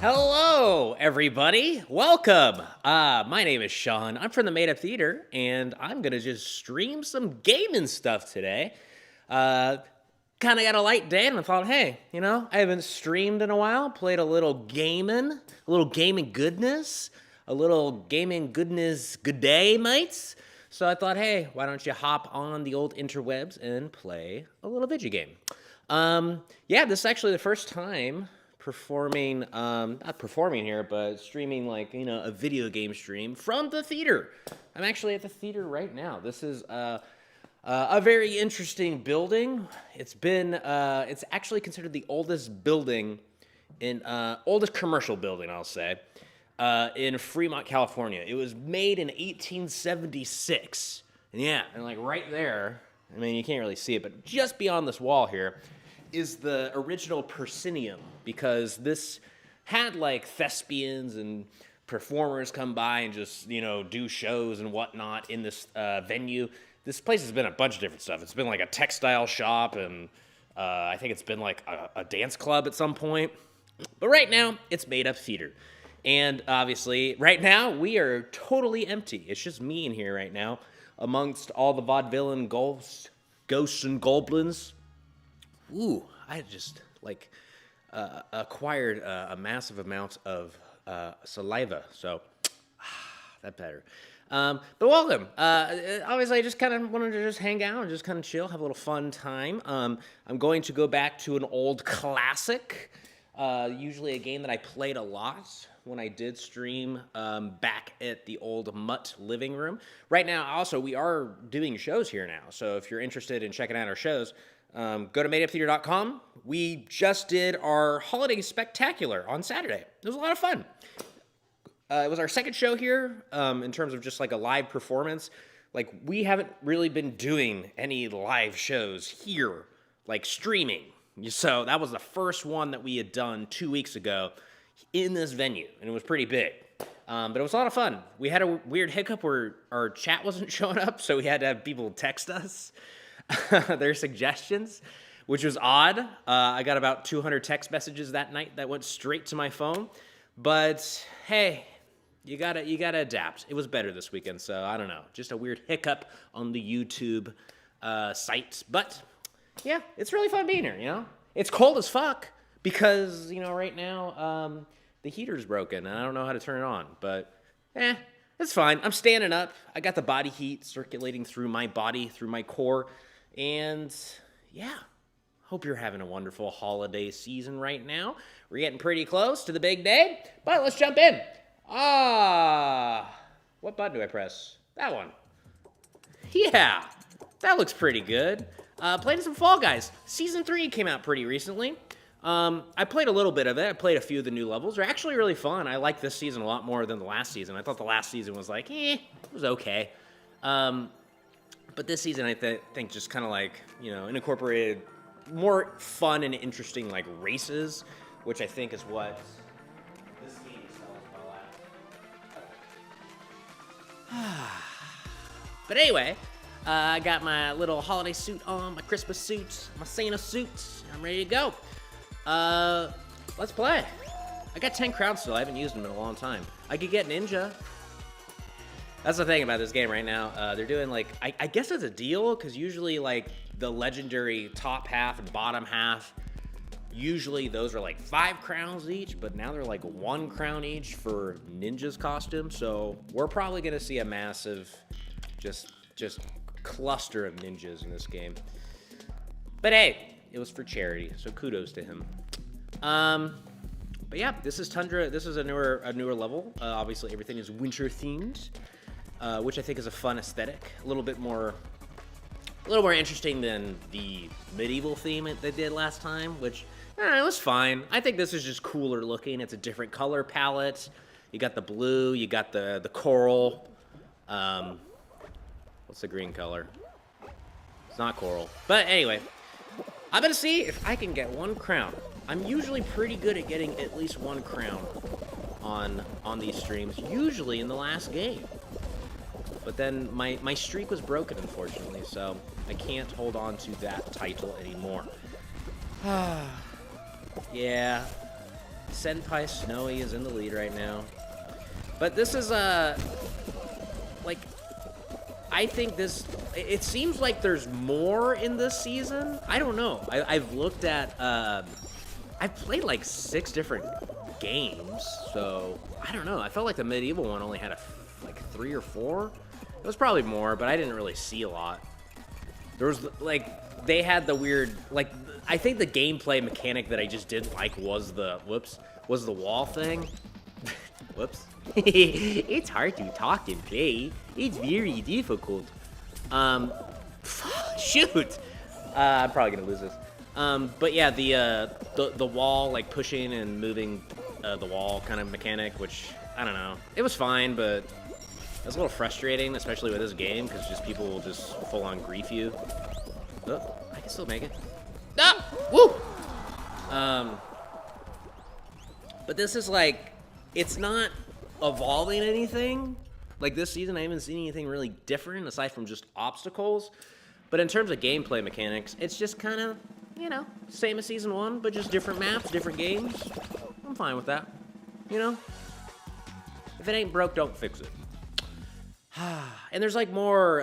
Hello, everybody. Welcome. My name is Sean. I'm from the Made Up Theater, and I'm gonna just stream some gaming stuff today. Kind of got a light day, and I thought, hey, I haven't streamed in a while. Played a little gaming goodness, good day, mates. So I thought, hey, why don't you hop on the old interwebs and play a little video game? This is actually the first time performing, not performing here, but streaming a video game stream from the theater. I'm actually at the theater right now. This is a very interesting building. It's actually considered the oldest oldest commercial building, I'll say, in Fremont, California. It was made in 1876. And right there, I mean, you can't really see it, but just beyond this wall here is the original proscenium, because this had thespians and performers come by and just do shows and whatnot in this venue. This place has been a bunch of different stuff. It's been a textile shop, and I think it's been a dance club at some point. But right now, it's Made Up Theater. And obviously, right now, we are totally empty. It's just me in here right now, amongst all the vaudevillain ghosts and goblins. Ooh, I just acquired a massive amount of saliva, so that better. But welcome. Obviously, I just kind of wanted to just hang out and just kind of chill, have a little fun time. I'm going to go back to an old classic, usually a game that I played a lot when I did stream back at the old MUT living room. Right now, also, we are doing shows here now, so if you're interested in checking out our shows, go to madeuptheater.com. We just did our holiday spectacular on Saturday. It was a lot of fun. It was our second show here in terms of just a live performance. We haven't really been doing any live shows here, streaming. So that was the first one that we had done 2 weeks ago in this venue, and it was pretty big. But it was a lot of fun. We had a weird hiccup where our chat wasn't showing up, so we had to have people text us their suggestions, which was odd. I got about 200 text messages that night that went straight to my phone. But hey, you gotta adapt. It was better this weekend, so I don't know. Just a weird hiccup on the YouTube site. But yeah, it's really fun being here, It's cold as fuck because, right now the heater's broken and I don't know how to turn it on. But it's fine. I'm standing up. I got the body heat circulating through my body, through my core. And yeah, hope you're having a wonderful holiday season right now. We're getting pretty close to the big day, but let's jump in. What button do I press? That one. Yeah, that looks pretty good. Playing some Fall Guys. Season 3 came out pretty recently. I played a little bit of it. I played a few of the new levels. They're actually really fun. I like this season a lot more than the last season. I thought the last season was it was okay. But this season, I think just kind of incorporated more fun and interesting races, which I think is what this game is all about. But anyway, I got my little holiday suit on, my Christmas suit, my Santa suit. I'm ready to go. Let's play. I got 10 crowns still. I haven't used them in a long time. I could get Ninja. That's the thing about this game right now. They're doing I guess it's a deal, because usually the legendary top half and bottom half, usually those are 5 crowns each, but now they're 1 crown each for Ninja's costume. So we're probably gonna see a massive just cluster of ninjas in this game. But hey, it was for charity, so kudos to him. But yeah, this is Tundra. This is a newer level. Obviously, everything is winter themed, which I think is a fun aesthetic. A little more interesting than the medieval theme they did last time, which it was fine. I think this is just cooler looking. It's a different color palette. You got the blue. You got the coral. What's the green color? It's not coral. But anyway, I'm gonna see if I can get 1 crown. I'm usually pretty good at getting at least 1 crown on these streams, usually in the last game. But then my streak was broken, unfortunately, so I can't hold on to that title anymore. Yeah. Senpai Snowy is in the lead right now. But this is, like, I think this, it seems like there's more in this season. I don't know. I've looked at, I've played like 6 different games, so I don't know. I felt like the medieval one only had like 3 or 4. It was probably more, but I didn't really see a lot. There was, like, they had the weird, like, I think the gameplay mechanic that I just didn't like was the, was the wall thing. Whoops. It's hard to talk and play. It's very difficult. Shoot. I'm probably gonna lose this. But yeah, the wall, like pushing and moving the wall kind of mechanic, which I don't know. It was fine, but it was a little frustrating, especially with this game, because just people will just full on grief you. Oh, I can still make it. Ah! Woo! But this is like, it's not evolving anything. Like this season, I haven't seen anything really different aside from just obstacles. But in terms of gameplay mechanics, it's just kind of, you know, same as season 1, but just different maps, different games. I'm fine with that. You know? If it ain't broke, don't fix it. And there's like more,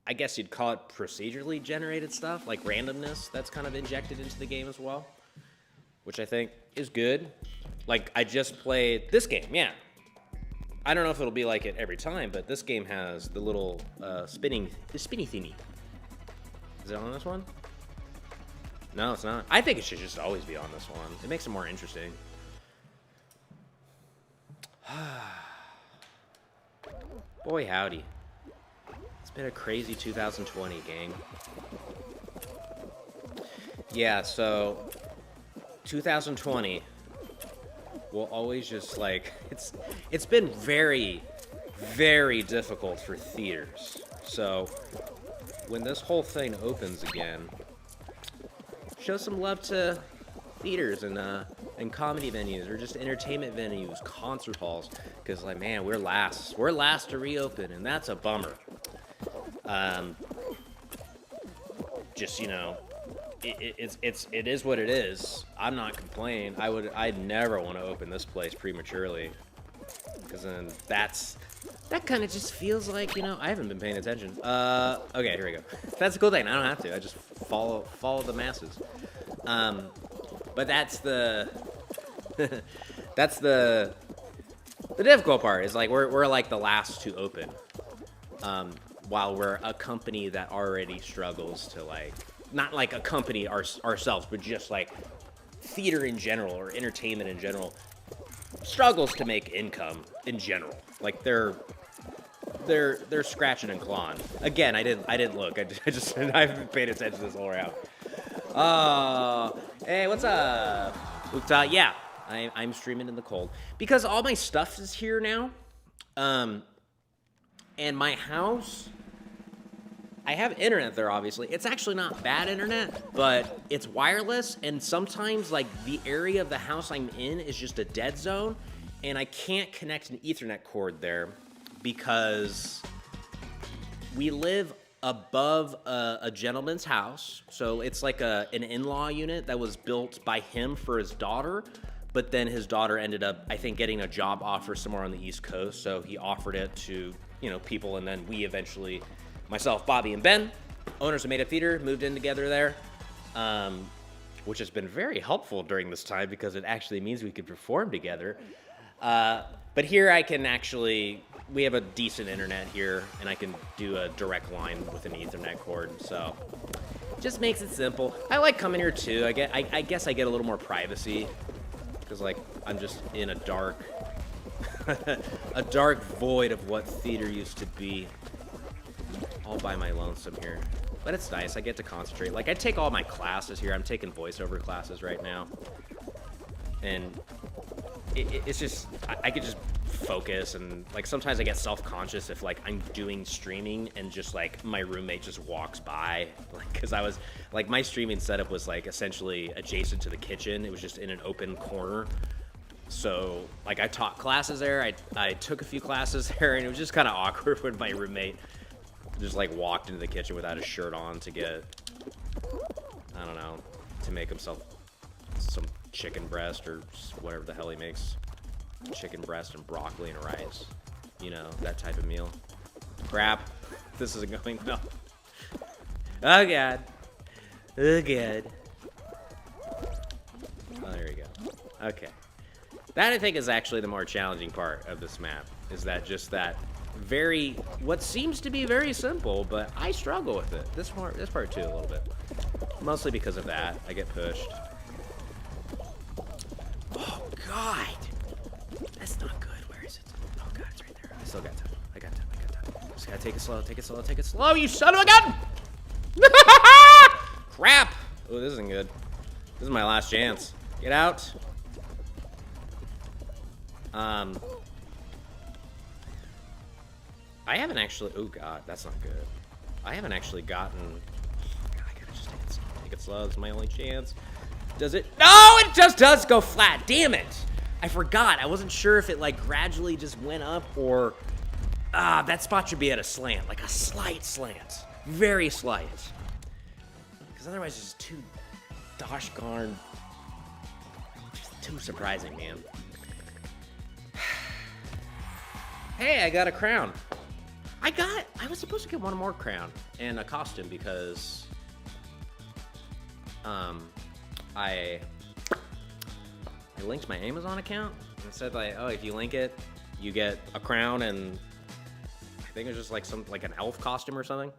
I guess you'd call it procedurally generated stuff, like randomness that's kind of injected into the game as well, which I think is good. Like, I just played this game, yeah. I don't know if it'll be like it every time, but this game has the little spinny thingy. Is it on this one? No, it's not. I think it should just always be on this one. It makes it more interesting. Boy, howdy. It's been a crazy 2020, gang. Yeah, so 2020 will always just like, it's been very, very difficult for theaters. So when this whole thing opens again, show some love to theaters and comedy venues, or just entertainment venues, concert halls, because like, man, we're last to reopen, and that's a bummer. Just, you know, it is what it is. I'm not complaining. I'd never want to open this place prematurely, because then that kind of just feels like, you know, I haven't been paying attention. Okay, here we go. That's a cool thing. I don't have to. I just follow the masses. But that's the that's the difficult part, is like we're like the last to open, while we're a company that already struggles to, like, not like a company ourselves, but just like theater in general or entertainment in general struggles to make income in general. Like they're scratching and clawing. Again, I didn't look. I haven't paid attention this whole round. Oh, hey, what's up? Yeah, I'm streaming in the cold because all my stuff is here now. And my house, I have internet there, obviously. It's actually not bad internet, but it's wireless, and sometimes, like, the area of the house I'm in is just a dead zone, and I can't connect an Ethernet cord there because we live above a gentleman's house. So it's like an in-law unit that was built by him for his daughter, but then his daughter ended up, I think, getting a job offer somewhere on the East Coast, so he offered it to, you know, people, and then we eventually, myself, Bobby, and Ben, owners of Made Up Theater, moved in together there, which has been very helpful during this time because it actually means we could perform together. But here I can actually, we have a decent internet here, and I can do a direct line with an Ethernet cord, so just makes it simple. I like coming here too. I guess I get a little more privacy because, like, I'm just in a dark, a dark void of what theater used to be, all by my lonesome here. But it's nice. I get to concentrate. Like, I take all my classes here. I'm taking voiceover classes right now, and it's just, I could just focus, and like sometimes I get self-conscious if like I'm doing streaming and just like my roommate just walks by, like, because I was like, my streaming setup was like essentially adjacent to the kitchen. It was just in an open corner, so like I taught classes there. I took a few classes there, and it was just kind of awkward when my roommate just like walked into the kitchen without his shirt on to get, I don't know, to make himself some chicken breast or whatever the hell he makes. Chicken breast and broccoli and rice. You know, that type of meal. Crap. This isn't going well. Oh, God. Oh, God. Oh, there we go. Okay. That, I think, is actually the more challenging part of this map. Is that just that what seems to be very simple, but I struggle with it. This part too, a little bit. Mostly because of that. I get pushed. Oh, God. That's not good. Where is it? Oh, God, it's right there. I still got time. I got time. Just gotta take it slow, take it slow, take it slow, you son of a gun! Crap! Oh, this isn't good. This is my last chance. Get out. I haven't actually... Oh, God, that's not good. I haven't actually gotten... God, I gotta just take it slow. This is my only chance. Does it... No, it just does go flat. Damn it. I forgot. I wasn't sure if it, like, gradually just went up or... that spot should be at a slant. Like a slight slant. Very slight. Because otherwise it's just too... Gosh darn... Just too surprising, man. Hey, I got a crown. I was supposed to get one more crown and a costume because I linked my Amazon account and it said like, oh, if you link it, you get a crown and I think it's just like an elf costume or something.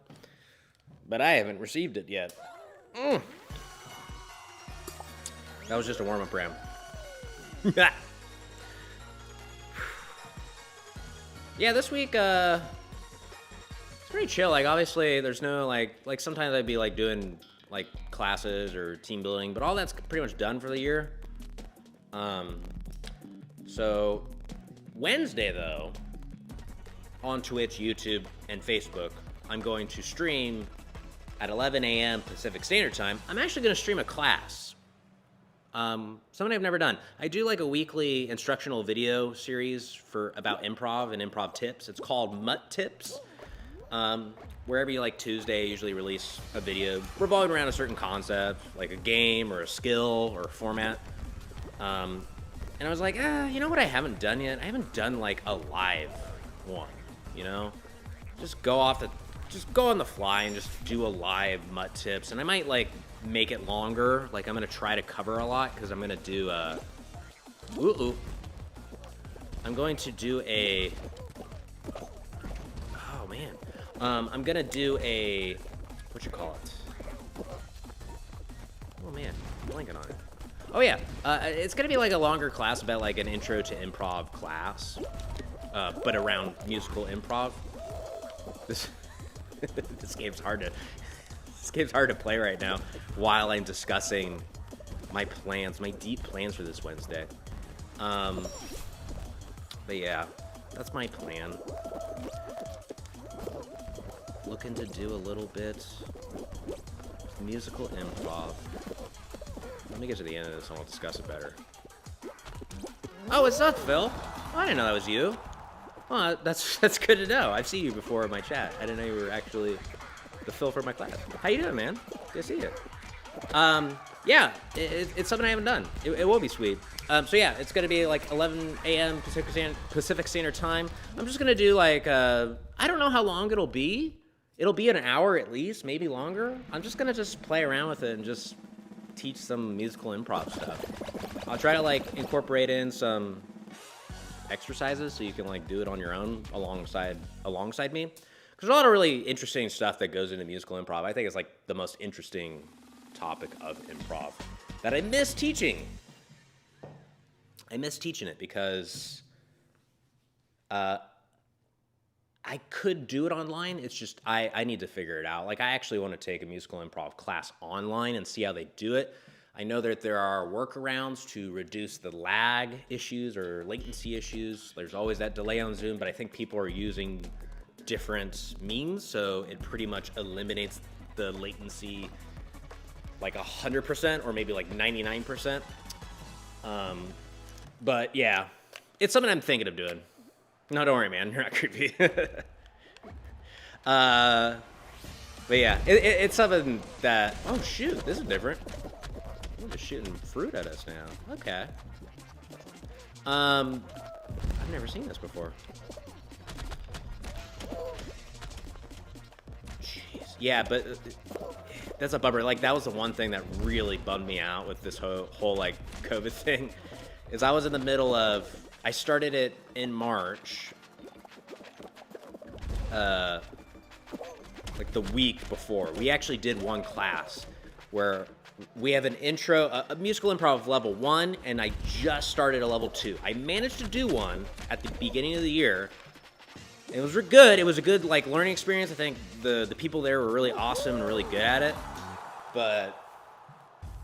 But I haven't received it yet. That was just a warm-up round. Yeah, this week, it's pretty chill. Like, obviously, there's no, like sometimes I'd be, like, doing, like, classes or team building, but all that's pretty much done for the year. So, Wednesday, though, on Twitch, YouTube, and Facebook, I'm going to stream at 11 a.m. Pacific Standard Time. I'm actually going to stream a class. Something I've never done. I do like a weekly instructional video series about improv and improv tips. It's called MUT Tips. Where every like Tuesday I usually release a video revolving around a certain concept, like a game or a skill or a format. And I was like, you know what I haven't done yet? I haven't done like a live one, you know? Just go on the fly and just do a live MUT Tips. And I might like make it longer. Like I'm gonna try to cover a lot because I'm gonna do I'm going to do a I'm gonna do a oh man, I'm blanking on it. Oh yeah, it's gonna be like a longer class about like an intro to improv class, but around musical improv. This game's hard to play right now while I'm discussing my deep plans for this Wednesday. But yeah, that's my plan. Looking to do a little bit musical improv. Let me get to the end of this and we'll discuss it better. Oh, what's up, Phil? Oh, I didn't know that was you. Well, that's good to know. I've seen you before in my chat. I didn't know you were actually the Phil from my class. How you doing, man? Good to see you. Yeah, it's something I haven't done. It will be sweet. So yeah, it's gonna be like 11 a.m. Pacific Standard Time. I'm just gonna do like I don't know how long it'll be. It'll be an hour at least, maybe longer. I'm just gonna play around with it and just teach some musical improv stuff. I'll try to like incorporate in some exercises so you can like do it on your own alongside me. Because there's a lot of really interesting stuff that goes into musical improv. I think it's like the most interesting topic of improv that I miss teaching. I miss teaching it because I could do it online. It's just I need to figure it out. Like I actually want to take a musical improv class online and see how they do it. I know that there are workarounds to reduce the lag issues or latency issues. There's always that delay on Zoom, but I think people are using different means, so it pretty much eliminates the latency like 100% or maybe like 99%. But yeah, it's something I'm thinking of doing. No, don't worry, man. You're not creepy. But yeah, it's something that... Oh, shoot. This is different. They're just shooting fruit at us now. Okay. I've never seen this before. Jeez. Yeah, but that's a bummer. Like, that was the one thing that really bummed me out with this whole like COVID thing, is I was in the middle of, I started it in March, like the week before. We actually did one class where we have an intro, a musical improv level 1, and I just started a level 2. I managed to do one at the beginning of the year. It was good. It was a good like learning experience. I think the people there were really awesome and really good at it. But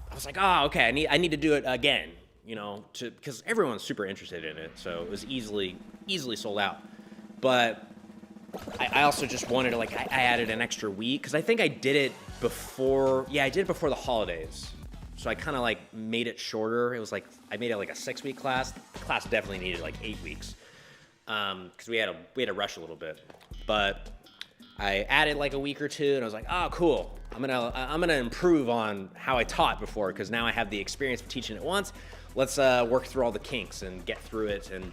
I was like, oh, okay, I need to do it again, you know, because everyone's super interested in it. So it was easily sold out. But I also just wanted to, like, I added an extra week because I think I did it before. Yeah, I did it before the holidays. So I kind of like made it shorter. It was like, I made it like a 6-week class. The class definitely needed like 8 weeks because we had to rush a little bit. But I added like a week or two, and I was like, oh, cool. I'm gonna improve on how I taught before because now I have the experience of teaching it once. Let's work through all the kinks and get through it and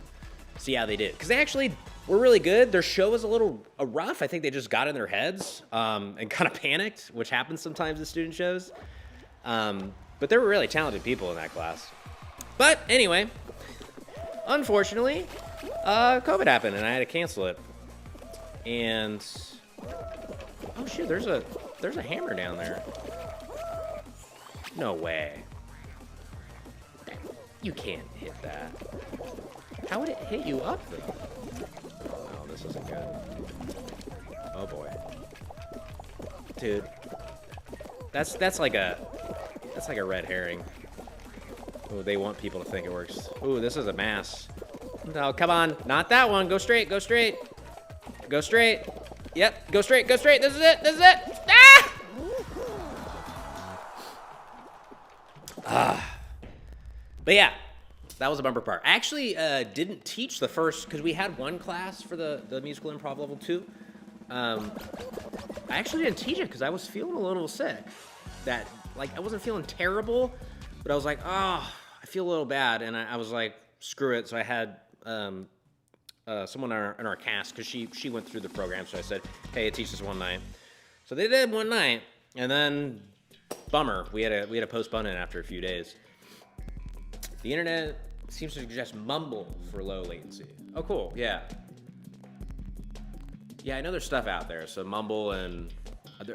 see how they did. Because they actually were really good. Their show was a little rough. I think they just got in their heads and kind of panicked, which happens sometimes in student shows. But there were really talented people in that class. But anyway, unfortunately, COVID happened and I had to cancel it. And oh shoot, there's a hammer down there. No way. You can't hit that. How would it hit you up though? Oh, this isn't good. Oh boy. Dude. That's like a red herring. Oh, they want people to think it works. Ooh, this is a mass. No, come on. Not that one. Go straight. Go straight. Go straight. Yep. Go straight. Go straight. This is it. This is it. Ah! But yeah, that was a bumper part. I actually didn't teach the first, because we had one class for the musical improv level 2. I actually didn't teach it because I was feeling a little sick. Like, I wasn't feeling terrible, but I was like, oh, I feel a little bad. And I was like, screw it. So I had someone in our cast, because she went through the program. So I said, hey, teach this one night. So they did one night, and then bummer, we had to postpone it after a few days. The internet seems to suggest Mumble for low latency. Oh, cool. Yeah. Yeah, I know there's stuff out there. So Mumble, and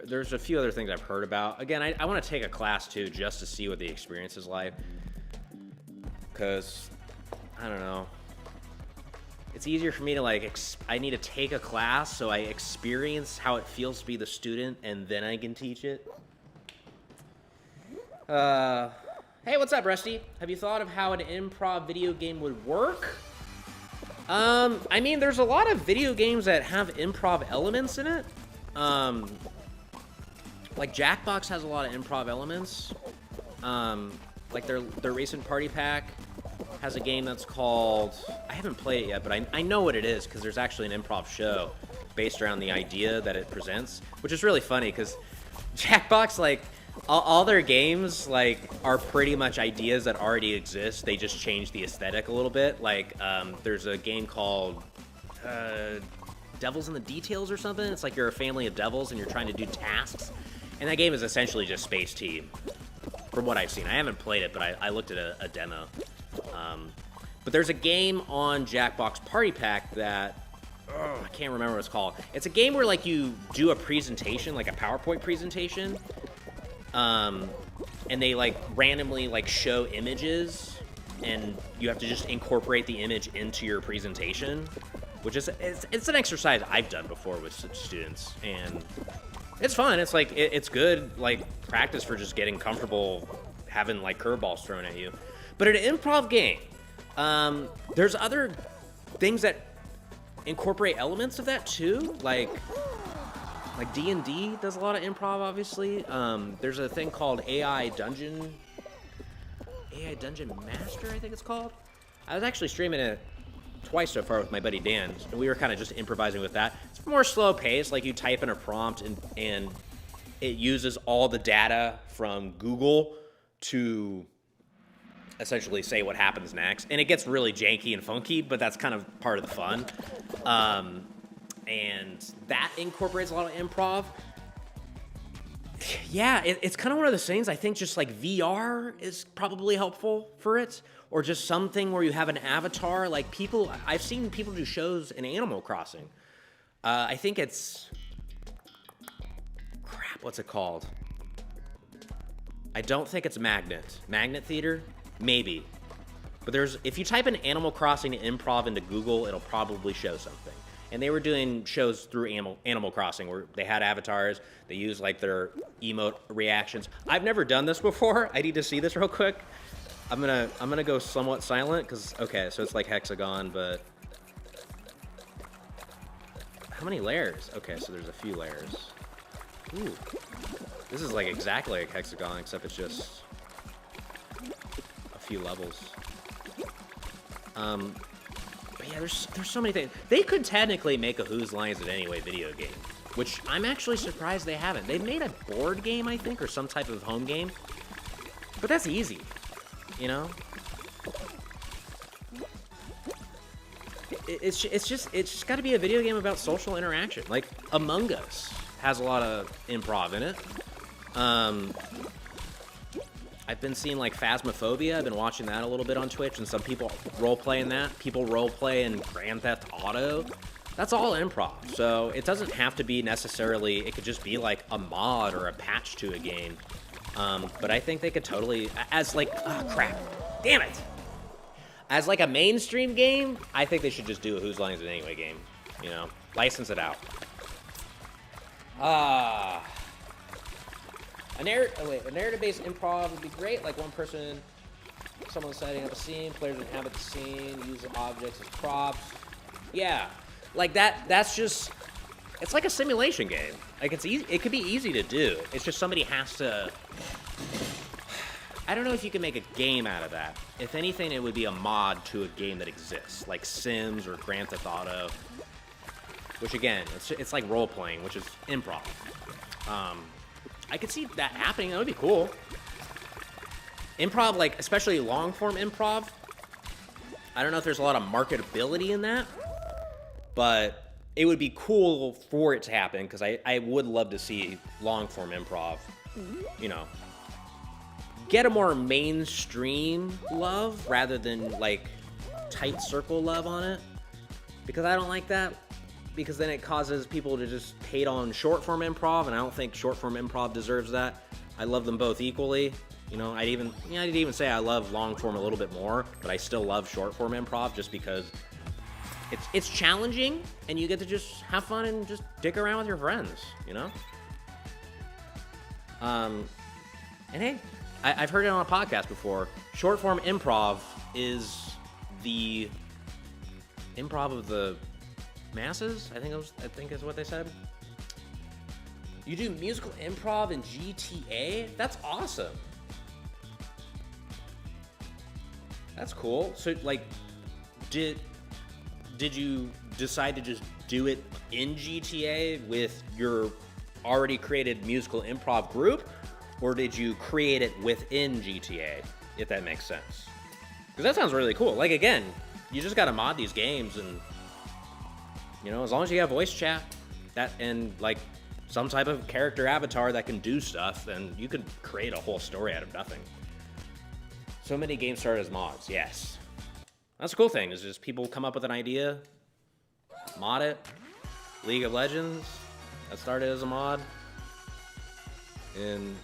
there's a few other things I've heard about. Again, I want to take a class too, just to see what the experience is like. Because, I don't know. It's easier for me to like, I need to take a class so I experience how it feels to be the student, and then I can teach it. Hey, what's up, Rusty? Have you thought of how an improv video game would work? I mean, there's a lot of video games that have improv elements in it. Like Jackbox has a lot of improv elements. Like their recent party pack has a game that's called, I haven't played it yet, but I know what it is because there's actually an improv show based around the idea that it presents, which is really funny because Jackbox, like, all their games, like, are pretty much ideas that already exist. They just change the aesthetic a little bit. Like, there's a game called Devils in the Details or something. It's like you're a family of devils and you're trying to do tasks. And that game is essentially just Space Team, from what I've seen. I haven't played it, but I looked at a demo. But there's a game on Jackbox Party Pack that, I can't remember what it's called. It's a game where, like, you do a presentation, like a PowerPoint presentation. And they like randomly like show images, and you have to just incorporate the image into your presentation, which is it's an exercise I've done before with students, and it's fun. It's like it's good like practice for just getting comfortable having like curveballs thrown at you. But in an improv game, there's other things that incorporate elements of that too, like D&D does a lot of improv, obviously. There's a thing called AI Dungeon Master, I think it's called. I was actually streaming it twice so far with my buddy Dan, and we were kind of just improvising with that. It's more slow paced, like you type in a prompt and it uses all the data from Google to essentially say what happens next. And it gets really janky and funky, but that's kind of part of the fun. And that incorporates a lot of improv. Yeah, it's kind of one of those things. I think just like VR is probably helpful for it, or just something where you have an avatar. Like I've seen people do shows in Animal Crossing. I think it's, what's it called? I don't think it's Magnet Theater, maybe. But if you type in Animal Crossing improv into Google, it'll probably show something. And they were doing shows through Animal Crossing where they had avatars. They used like their emote reactions. I've never done this before. I need to see this real quick. I'm gonna go somewhat silent because okay, so it's like hexagon, but how many layers? Okay, so there's a few layers. Ooh, this is like exactly like hexagon except it's just a few levels. But yeah, there's so many things. They could technically make a Whose Lines It Anyway video game, which I'm actually surprised they haven't. They've made a board game, I think, or some type of home game, but that's easy, you know? It's just got to be a video game about social interaction. Like Among Us has a lot of improv in it. I've been seeing like Phasmophobia. I've been watching that a little bit on Twitch, and some people role-play in that. People role-play in Grand Theft Auto. That's all improv. So it doesn't have to be necessarily, it could just be like a mod or a patch to a game. But I think they could totally, as like, oh crap, damn it. As like a mainstream game, I think they should just do a Whose Lines It Anyway game. You know, license it out. A narrative-based improv would be great. Like one person, someone setting up a scene, players inhabit the scene, use the objects as props. Yeah, like that. That's just. It's like a simulation game. Like it's easy. It could be easy to do. It's just somebody has to. I don't know if you can make a game out of that. If anything, it would be a mod to a game that exists, like Sims or Grand Theft Auto. Which again, it's like role playing, which is improv. I could see that happening. That would be cool. Improv, like, especially long-form improv, I don't know if there's a lot of marketability in that, but it would be cool for it to happen, because I would love to see long-form improv, you know, get a more mainstream love rather than, like, tight circle love on it, because I don't like that. Because then it causes people to just hate on short-form improv, and I don't think short-form improv deserves that. I love them both equally. You know, I didn't even say I love long-form a little bit more, but I still love short-form improv just because it's challenging, and you get to just have fun and just dick around with your friends, you know? And hey, I've heard it on a podcast before. Short-form improv is the improv of the masses, I think is what they said. You do musical improv in GTA? That's awesome. That's cool. So like, did you decide to just do it in GTA with your already created musical improv group, or did you create it within GTA, if that makes sense? Because that sounds really cool. Like again, you just gotta mod these games, and you know, as long as you have voice chat, that and like some type of character avatar that can do stuff, then you could create a whole story out of nothing. So many games start as mods, yes. That's a cool thing, is just people come up with an idea, mod it. League of Legends, that started as a mod. In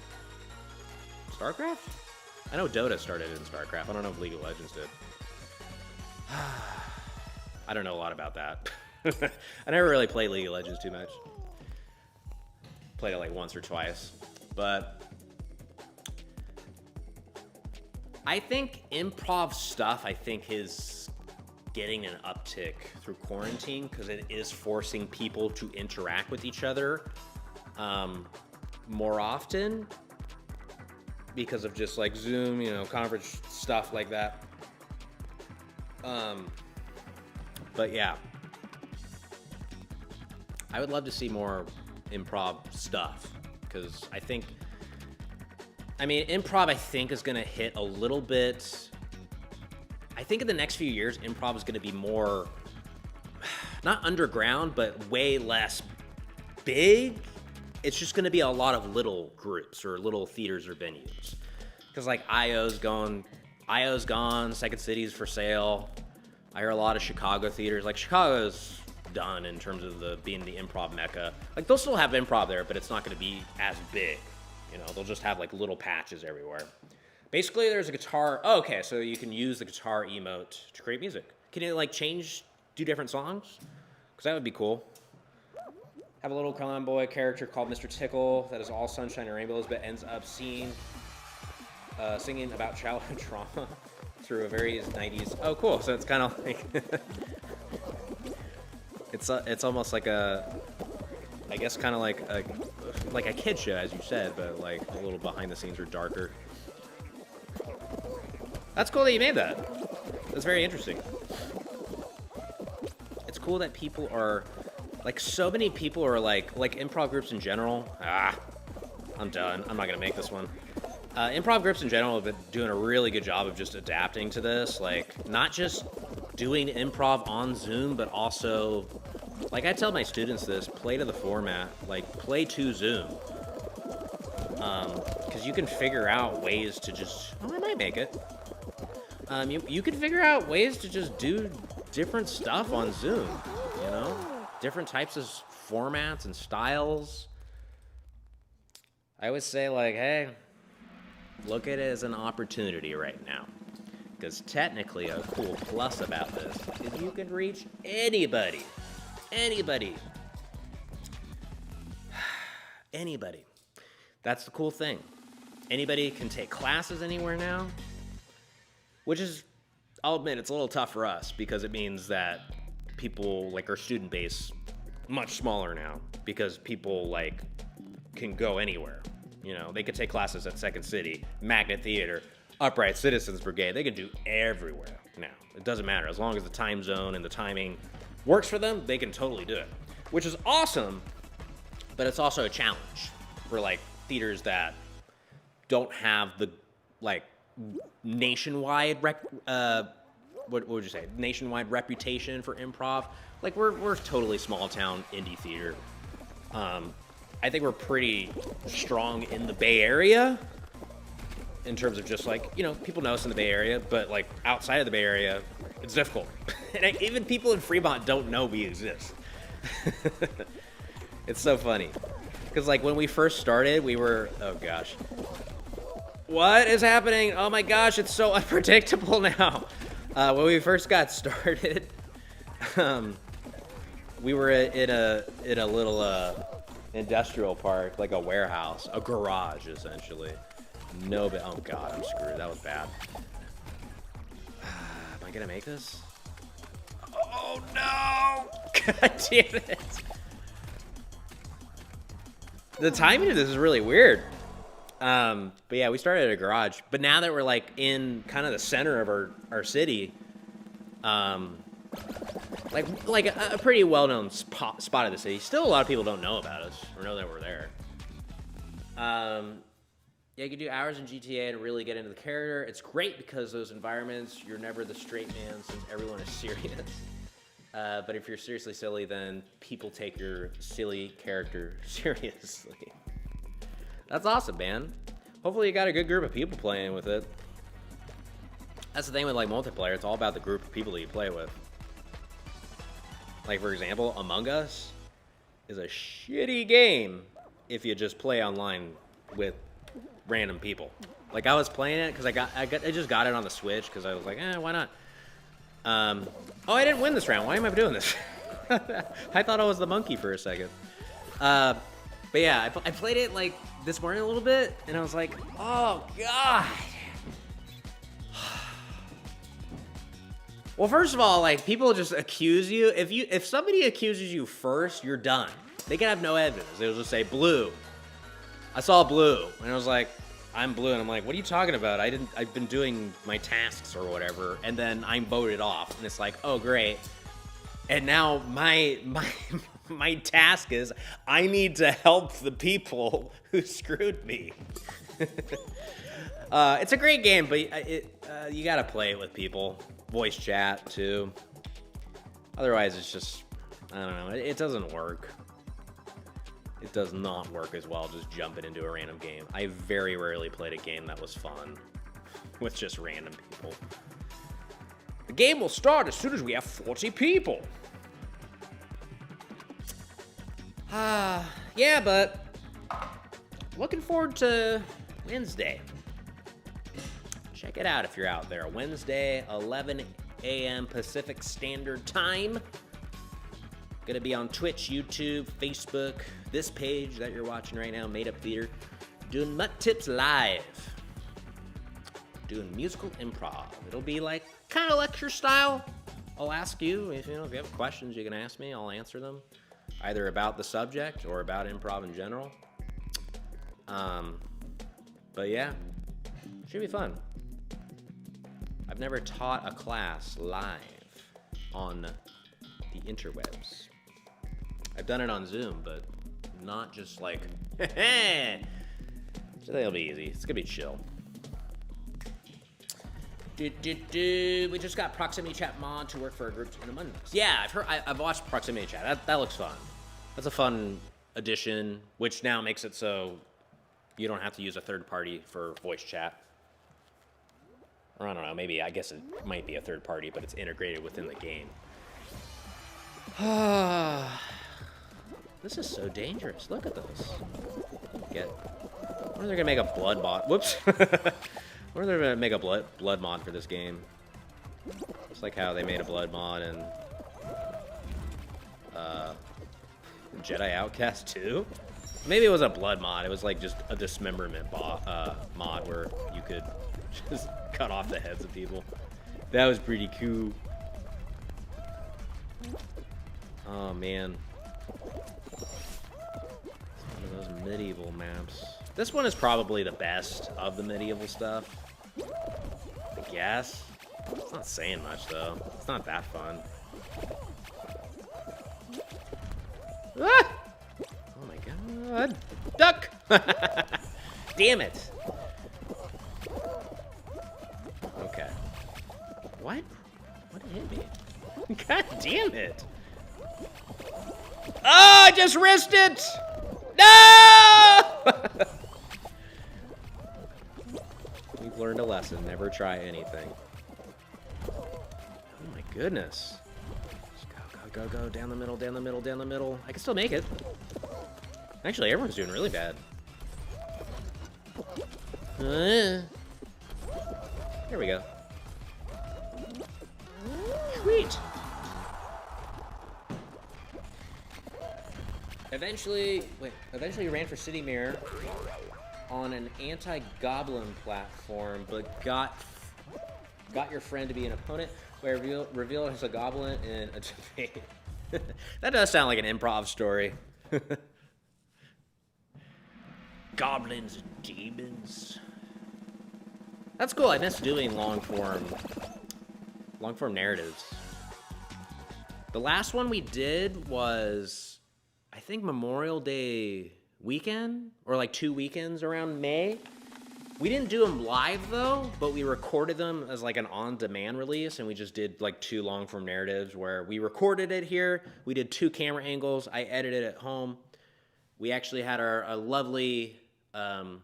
StarCraft? I know Dota started in StarCraft. I don't know if League of Legends did. I don't know a lot about that. I never really played League of Legends too much. Played it like once or twice. But I think improv stuff, is getting an uptick through quarantine, because it is forcing people to interact with each other more often because of just like Zoom, you know, conference stuff like that. But yeah, I would love to see more improv stuff, because I think I mean, improv, I think, is going to hit a little bit. I think in the next few years, improv is going to be more, not underground, but way less big. It's just going to be a lot of little groups or little theaters or venues. Because, like, IO's gone, Second City's for sale. I hear a lot of Chicago theaters. Like, Chicago's done in terms of being the improv mecca. Like, they'll still have improv there, but it's not going to be as big. You know, they'll just have, like, little patches everywhere. Basically, there's a guitar. Oh, okay, so you can use the guitar emote to create music. Can you, like, do different songs? Because that would be cool. Have a little clown boy character called Mr. Tickle that is all sunshine and rainbows, but ends up singing about childhood trauma through a various 90s. Oh, cool. So it's kind of like it's almost like I guess kind of like a kid show, as you said, but like a little behind the scenes or darker. That's cool that you made that. That's very interesting. It's cool that people are, like, so many people are like improv groups in general. I'm done. I'm not gonna make this one. Improv groups in general have been doing a really good job of just adapting to this. Like, not just doing improv on Zoom, but also, like, I tell my students this, play to the format, like, play to Zoom. Because you can figure out ways to just, I might make it. You can figure out ways to just do different stuff on Zoom, you know? Different types of formats and styles. I would say, like, hey, look at it as an opportunity right now. Because technically a cool plus about this is you can reach anybody. Anybody. Anybody. That's the cool thing. Anybody can take classes anywhere now. Which is, I'll admit, it's a little tough for us because it means that people, like, our student base, much smaller now because people, like, can go anywhere. You know, they could take classes at Second City, Magnet Theater, Upright Citizens Brigade. They can do everywhere now. It doesn't matter. As long as the time zone and the timing works for them, they can totally do it. Which is awesome, but it's also a challenge for, like, theaters that don't have the, like, nationwide what would you say? Nationwide reputation for improv. Like, we're totally small town indie theater. I think we're pretty strong in the Bay Area in terms of just, like, you know, people know us in the Bay Area, but, like, outside of the Bay Area, it's difficult. And even people in Fremont don't know we exist. It's so funny. Because, like, when we first started, we were, oh gosh. What is happening? Oh my gosh, it's so unpredictable now. When we first got started, we were in a little industrial park, like a warehouse, a garage essentially. Oh god, I'm screwed. That was bad. Am I gonna make this? Oh no! God damn it! The timing of this is really weird. But yeah, we started at a garage. But now that we're, like, in kind of the center of our city, like a pretty well-known spot of the city. Still, a lot of people don't know about us or know that we're there. Yeah, you can do hours in GTA to really get into the character. It's great because those environments, you're never the straight man since everyone is serious. But if you're seriously silly, then people take your silly character seriously. That's awesome, man. Hopefully you got a good group of people playing with it. That's the thing with, like, multiplayer. It's all about the group of people that you play with. Like, for example, Among Us is a shitty game if you just play online with random people. Like, I was playing it because I just got it on the Switch because I was like, why not? Oh, I didn't win this round. Why am I doing this? I thought I was the monkey for a second. But yeah, I played it, like, this morning a little bit, and I was like, oh god. Well, first of all, like, people just accuse you. If somebody accuses you first, you're done. They can have no evidence. They'll just say blue. I saw blue, and I was like, I'm blue, and I'm like, what are you talking about? I've been doing my tasks or whatever, and then I'm voted off, and it's like, oh great. And now my task is I need to help the people who screwed me. It's a great game, but you gotta play it with people. Voice chat, too. Otherwise, it's just, I don't know, it doesn't work. It does not work as well just jumping into a random game. I very rarely played a game that was fun with just random people. The game will start as soon as we have 40 people. Yeah, but looking forward to Wednesday. Check it out if you're out there. Wednesday, 11 a.m. Pacific Standard Time. Gonna be on Twitch, YouTube, Facebook, this page that you're watching right now, Made Up Theater, doing MUT Tips live. Doing musical improv. It'll be like kind of lecture style. I'll ask you if you have questions, you can ask me. I'll answer them, either about the subject or about improv in general. But yeah, should be fun. I've never taught a class live on the interwebs. I've done it on Zoom, but not just like, so that'll be easy. It's gonna be chill. We just got Proximity Chat mod to work for a group in Among Us. Yeah, I've watched Proximity Chat. That looks fun. That's a fun addition, which now makes it so you don't have to use a third party for voice chat. Or I don't know, maybe, I guess it might be a third party, but it's integrated within the game. This is so dangerous. Look at this. What are they gonna make a blood mod? Whoops. What are they gonna make a blood mod for this game? It's like how they made a blood mod in Jedi Outcast 2. Maybe it was a blood mod. It was like just a dismemberment mod where you could just cut off the heads of people. That was pretty cool. Oh man. It's one of those medieval maps. This one is probably the best of the medieval stuff. I guess. It's not saying much though. It's not that fun. Ah! Oh my god. Duck! Damn it. Okay. What? What hit me? God damn it. Oh, I just risked it! No! We've learned a lesson. Never try anything. Oh my goodness. Just go. Down the middle, down the middle, down the middle. I can still make it. Actually, everyone's doing really bad. Here we go. Sweet. Eventually ran for City Mayor on an anti-goblin platform, but got your friend to be an opponent, where revealed as a goblin in a debate. That does sound like an improv story. Goblins and demons. That's cool. I miss doing long form narratives. The last one we did was, I think, Memorial Day weekend, or like 2 weekends around May. We didn't do them live though, but we recorded them as like an on-demand release, and we just did like 2 long-form narratives where we recorded it here. We did 2 camera angles. I edited it at home. We actually had our lovely, call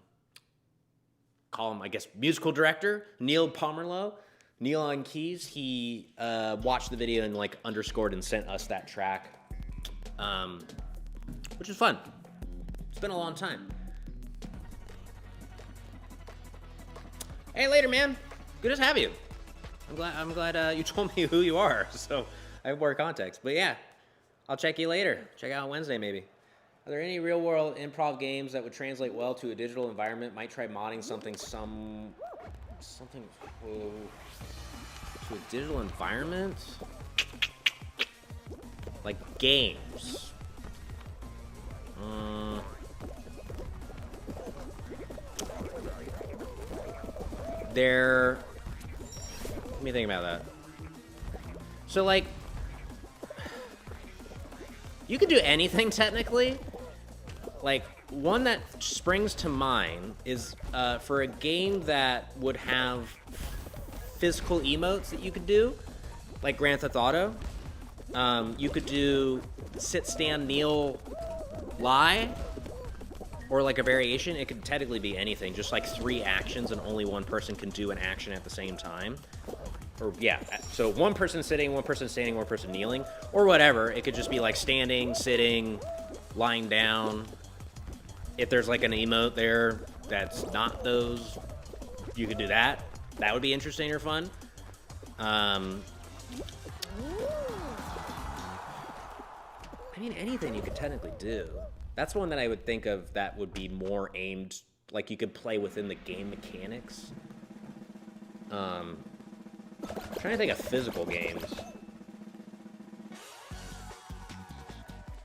him, I guess, musical director, Neil Pomerleau. Neil on keys. He watched the video and like underscored and sent us that track, which is fun. It's been a long time. Hey, later, man. Good to have you. I'm glad you told me who you are, so I have more context. But yeah, I'll check you later. Check out Wednesday, maybe. Are there any real-world improv games that would translate well to a digital environment? Might try modding something whoa, to a digital environment? Like games. Let me think about that. So, like, you could do anything technically. Like, one that springs to mind is for a game that would have physical emotes that you could do, like Grand Theft Auto. You could do sit, stand, kneel, lie, or like a variation. It could technically be anything, just like 3 actions and only one person can do an action at the same time. Or yeah, so one person sitting, one person standing, one person kneeling, or whatever. It could just be like standing, sitting, lying down. If there's like an emote there that's not those, you could do that. That would be interesting or fun. I mean, anything you could technically do. That's one that I would think of that would be more aimed, like you could play within the game mechanics. I'm trying to think of physical games.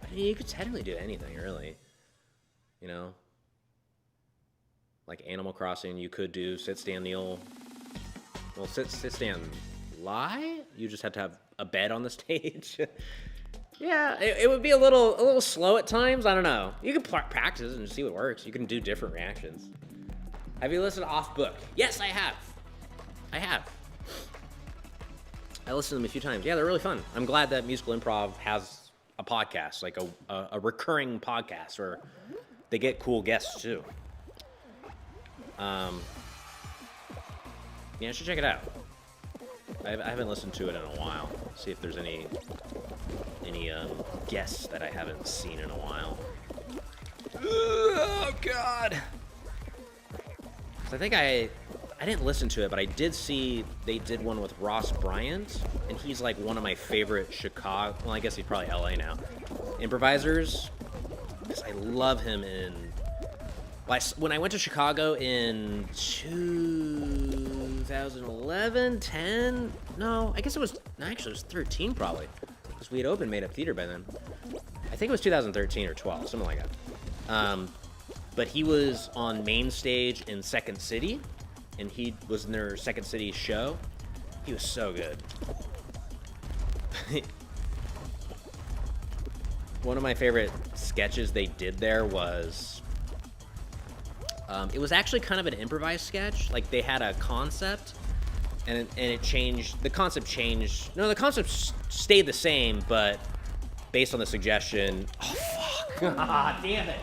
I mean, you could technically do anything, really. You know? Like Animal Crossing, you could do sit, stand, kneel. Well, sit, stand, lie? You just have to have a bed on the stage. Yeah, it would be a little slow at times. I don't know. You can practice and see what works. You can do different reactions. Have you listened to Off Book? Yes, I have. I listened to them a few times. Yeah, they're really fun. I'm glad that Musical Improv has a podcast, like a recurring podcast where they get cool guests too. Yeah, I should check it out. I haven't listened to it in a while. See if there's any guests that I haven't seen in a while. Oh God! So I think I didn't listen to it, but I did see they did one with Ross Bryant, and he's like one of my favorite Chicago. Well, I guess he's probably LA now. Improvisers, because I love him in. When I went to Chicago in 2011, 10? No, I guess it was 13 probably, because we had opened Made Up Theater by then. I think it was 2013 or 12, something like that. But he was on main stage in Second City, and he was in their Second City show. He was so good. One of my favorite sketches they did there was... it was actually kind of an improvised sketch. Like, they had a concept, and it changed. The concept changed. No, the concept stayed the same, but based on the suggestion... Oh, fuck. Damn it.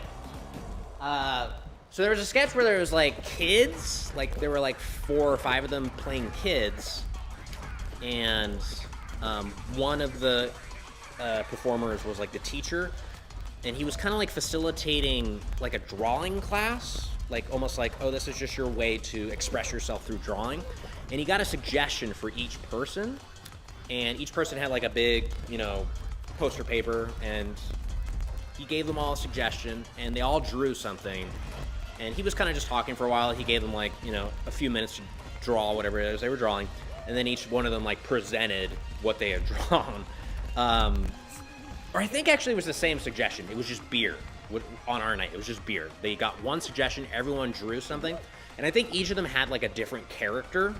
So there was a sketch where there was, like, kids. Like, there were, like, 4 or 5 of them playing kids. And one of the performers was, like, the teacher. And he was kind of, like, facilitating, like, a drawing class. Like, almost like, oh, this is just your way to express yourself through drawing. And he got a suggestion for each person. And each person had, like, a big, poster paper. And he gave them all a suggestion. And they all drew something. And he was kind of just talking for a while. He gave them, like, a few minutes to draw whatever it is they were drawing. And then each one of them, like, presented what they had drawn. Or I think actually it was the same suggestion. It was just beer. On our night, it was just beer. They got one suggestion, everyone drew something, and I think each of them had like a different character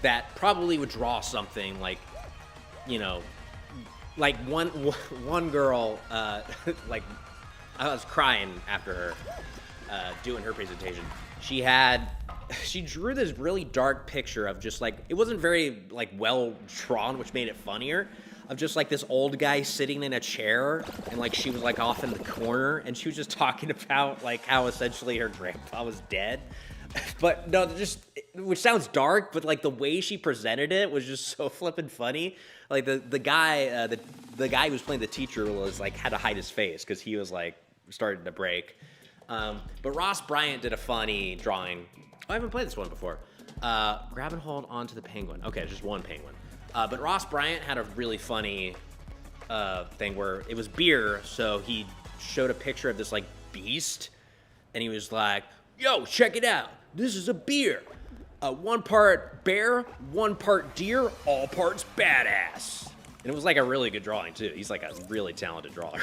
that probably would draw something like, like one girl, like I was crying after her doing her presentation. She drew this really dark picture of just like, it wasn't very like well drawn, which made it funnier. Of just like this old guy sitting in a chair, and like she was like off in the corner, and she was just talking about like how essentially her grandpa was dead. But no, which sounds dark, but like the way she presented it was just so flippin' funny. Like the guy who was playing the teacher was like had to hide his face because he was like starting to break. But Ross Bryant did a funny drawing. Oh, I haven't played this one before. Grab and hold onto the penguin. Okay, just one penguin. But Ross Bryant had a really funny thing where it was beer, so he showed a picture of this, like, beast, and he was like, yo, check it out. This is a beer. 1 part bear, 1 part deer, all parts badass. And it was, like, a really good drawing, too. He's, like, a really talented drawer.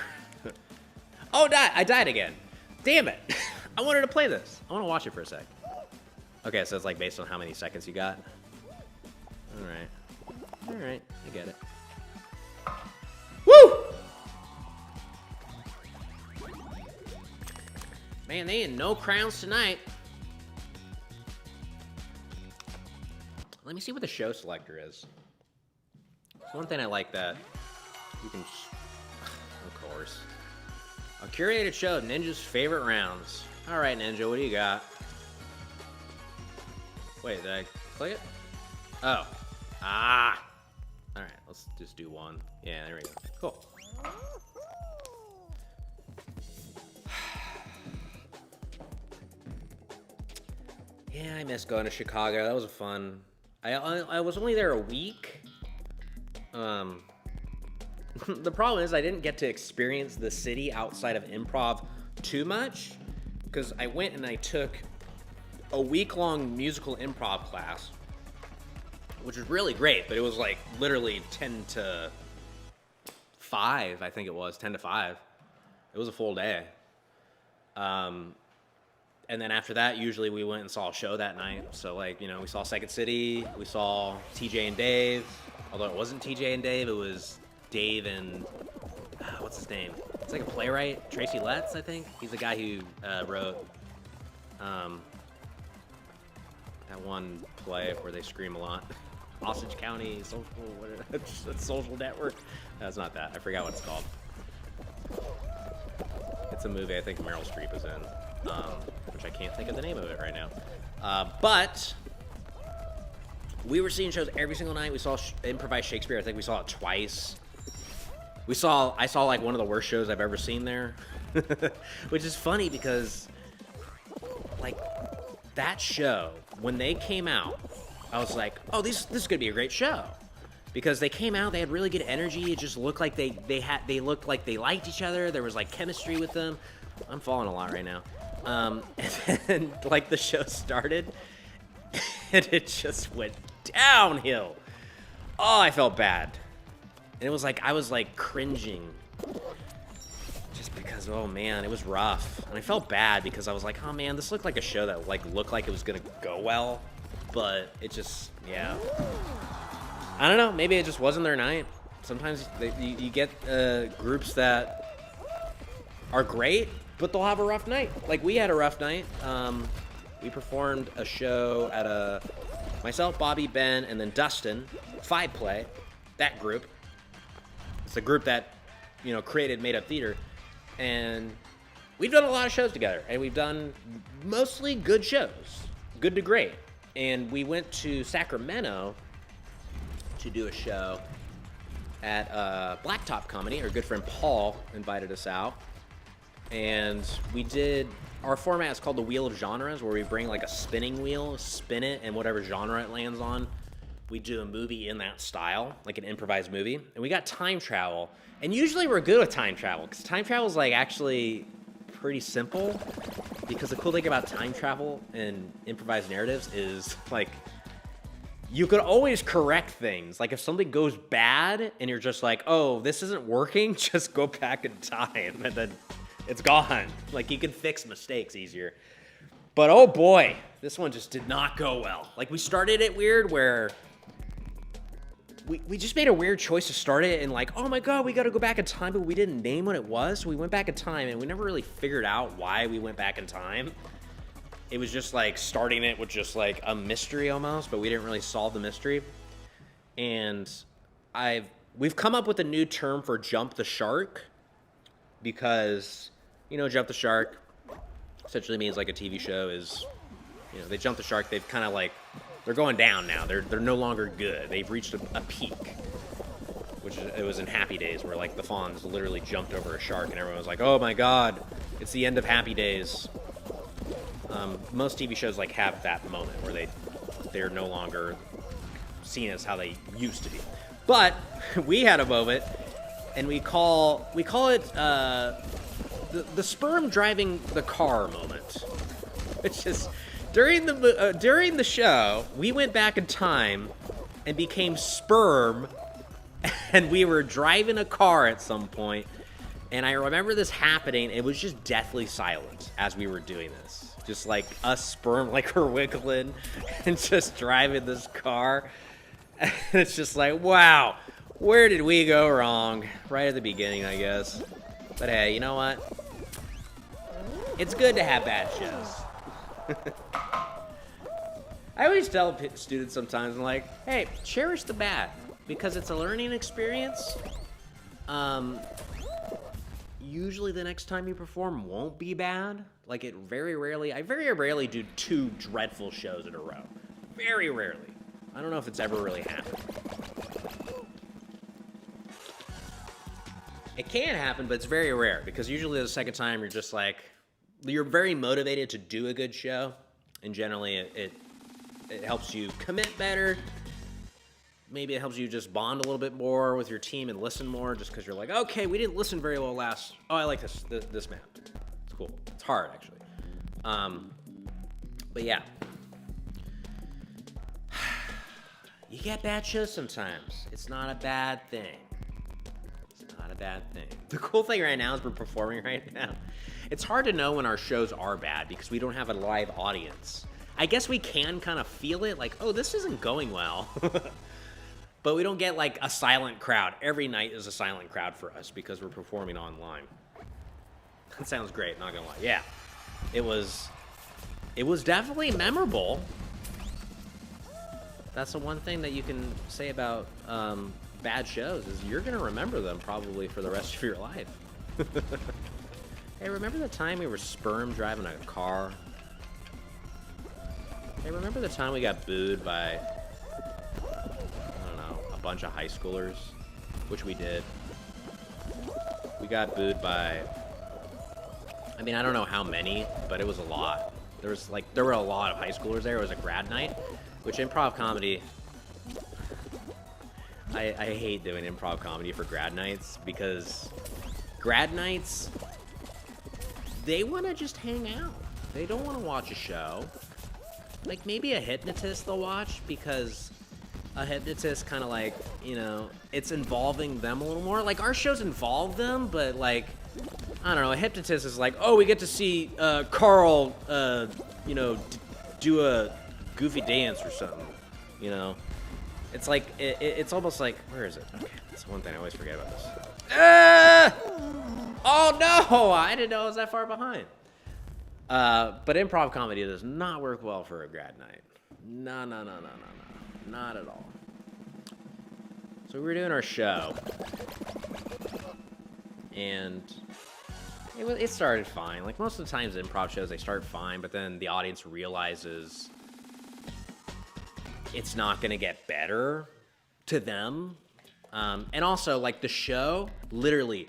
Oh, I died again. Damn it. I wanted to play this. I want to watch it for a sec. Okay, so it's, like, based on how many seconds you got. All right. Alright, I get it. Woo! Man, they ain't no crowns tonight. Let me see what the show selector is. It's one thing I like that you can, of course. A curated show of Ninja's favorite rounds. All right, Ninja, what do you got? Wait, did I click it? Oh. Ah. All right, let's just do one. Yeah, there we go. Cool. Yeah, I miss going to Chicago. That was fun. I was only there a week. The problem is I didn't get to experience the city outside of improv too much, because I went and I took a week-long musical improv class, which was really great, but it was like literally 10 to 5, I think it was, 10 to 5. It was a full day. And then after that, usually we went and saw a show that night. So, like, you know, we saw Second City, we saw TJ and Dave. Although it wasn't TJ and Dave, it was Dave and, what's his name? It's like a playwright, Tracy Letts, I think. He's the guy who wrote that one play where they scream a lot. Osage County Social, Social Network. No, it's not that. I forgot what it's called. It's a movie I think Meryl Streep is in, which I can't think of the name of it right now. But we were seeing shows every single night. We saw improvised Shakespeare. I think we saw it twice. I saw like one of the worst shows I've ever seen there, which is funny because like that show, when they came out, I was like, oh, this is gonna be a great show. Because they came out, they had really good energy. It just looked like they looked like they liked each other. There was like chemistry with them. I'm falling a lot right now. And then like the show started, and it just went downhill. Oh, I felt bad, and it was like I was like cringing, just because oh man, it was rough, and I felt bad because I was like, oh man, this looked like a show that like looked like it was gonna go well, but it just yeah. I don't know, maybe it just wasn't their night. Sometimes you get groups that are great, but they'll have a rough night. Like we had a rough night. We performed a show at myself, Bobby, Ben, and then Dustin, 5Play, that group. It's a group that, you know, created Made Up Theater. And we've done a lot of shows together, and we've done mostly good shows, good to great. And we went to Sacramento to do a show at Blacktop Comedy. Our good friend Paul invited us out, and we did our format is called the Wheel of Genres, where we bring like a spinning wheel, spin it, and whatever genre it lands on, we do a movie in that style, like an improvised movie. And we got time travel, and usually we're good with time travel because time travel is like actually pretty simple, because the cool thing about time travel and improvised narratives is like you could always correct things. Like if something goes bad and you're just like, oh, this isn't working, just go back in time and then it's gone. Like you can fix mistakes easier. But oh boy, this one just did not go well. Like we started it weird where we just made a weird choice to start it, and like, oh my God, we got to go back in time, but we didn't name what it was. So we went back in time, and we never really figured out why we went back in time. It was just like starting it with just like a mystery almost, but we didn't really solve the mystery. And we've come up with a new term for jump the shark, because, you know, jump the shark essentially means like a TV show is, you know, they jump the shark. They've kind of like, they're going down now. They're no longer good. They've reached a peak, which it was in Happy Days, where like the Fonz literally jumped over a shark and everyone was like, oh my God, it's the end of Happy Days. Most TV shows like have that moment where they're no longer seen as how they used to be. But we had a moment, and we call it the sperm driving the car moment. It's just during the show, we went back in time and became sperm, and we were driving a car at some point. And I remember this happening. It was just deathly silent as we were doing this. Just like us sperm, like we're wiggling and just driving this car. And it's just like, wow, where did we go wrong? Right at the beginning, I guess. But hey, you know what? It's good to have bad shows. I always tell students sometimes, I'm like, hey, cherish the bad, because it's a learning experience. Usually the next time you perform won't be bad. Like, I very rarely do 2 dreadful shows in a row. Very rarely. I don't know if it's ever really happened. It can happen, but it's very rare, because usually the second time you're just like, you're very motivated to do a good show, and generally it helps you commit better. Maybe it helps you just bond a little bit more with your team and listen more, just because you're like, okay, we didn't listen very well last. Oh, I like this map. It's cool. It's hard, actually. But yeah. You get bad shows sometimes. It's not a bad thing. It's not a bad thing. The cool thing right now is we're performing right now. It's hard to know when our shows are bad because we don't have a live audience. I guess we can kind of feel it, like, oh, this isn't going well. But we don't get, like, a silent crowd. Every night is a silent crowd for us because we're performing online. That sounds great, not gonna lie. Yeah, it was definitely memorable. That's the one thing that you can say about bad shows, is you're gonna remember them probably for the rest of your life. Hey, remember the time we were sperm driving a car? Hey, remember the time we got booed by, I don't know, a bunch of high schoolers? Which we did. We got booed by, I mean, I don't know how many, but it was a lot. There were a lot of high schoolers there. It was a grad night, which improv comedy, I hate doing improv comedy for grad nights, because grad nights, they want to just hang out. They don't want to watch a show. Like, maybe a hypnotist they'll watch, because a hypnotist kind of, like, you know, it's involving them a little more. Like, our shows involve them, but, like, I don't know, a hypnotist is like, oh, we get to see Carl, you know, do a goofy dance or something, you know? It's like, it's almost like, where is it? Okay, that's one thing I always forget about this. Oh, no! I didn't know I was that far behind. But improv comedy does not work well for a grad night. No. Not at all. So we were doing our show, and it started fine. Like, most of the times improv shows, they start fine, but then the audience realizes it's not going to get better to them. And also, like, the show, literally,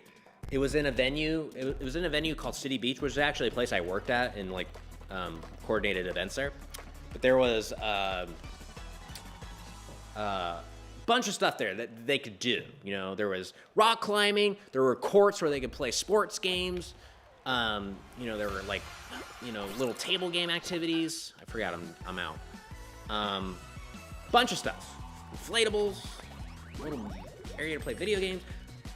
it was in a venue. It was in a venue called City Beach, which is actually a place I worked at in, like, coordinated events there. But there was a bunch of stuff there that they could do. You know, there was rock climbing. There were courts where they could play sports games. You know, there were, like, you know, little table game activities. I forgot. I'm out. Bunch of stuff. Inflatables. Little area to play video games.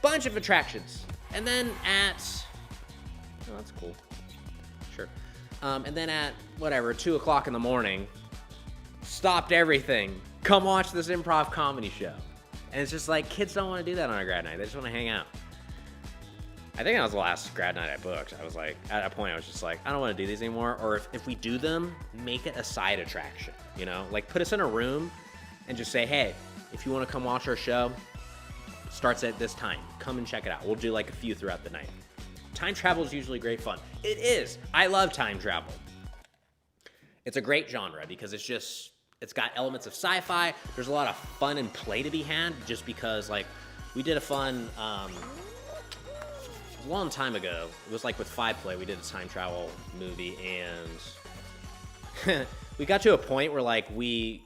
Bunch of attractions. And then at, oh, that's cool. Sure. And then at, whatever, 2 o'clock in the morning, stopped everything. Come watch this improv comedy show. And it's just like, kids don't want to do that on a grad night. They just want to hang out. I think that was the last grad night I booked. I was like, at a point, I was just like, I don't want to do these anymore. Or if we do them, make it a side attraction, you know? Like, put us in a room and just say, hey, if you want to come watch our show, starts at this time. Come and check it out. We'll do like a few throughout the night. Time travel is usually great fun. It is. I love time travel. It's a great genre because it's got elements of sci-fi. There's a lot of fun and play to be had, just because, like, we did a fun, a long time ago. It was like with 5 Play, we did a time travel movie, and we got to a point where, like, you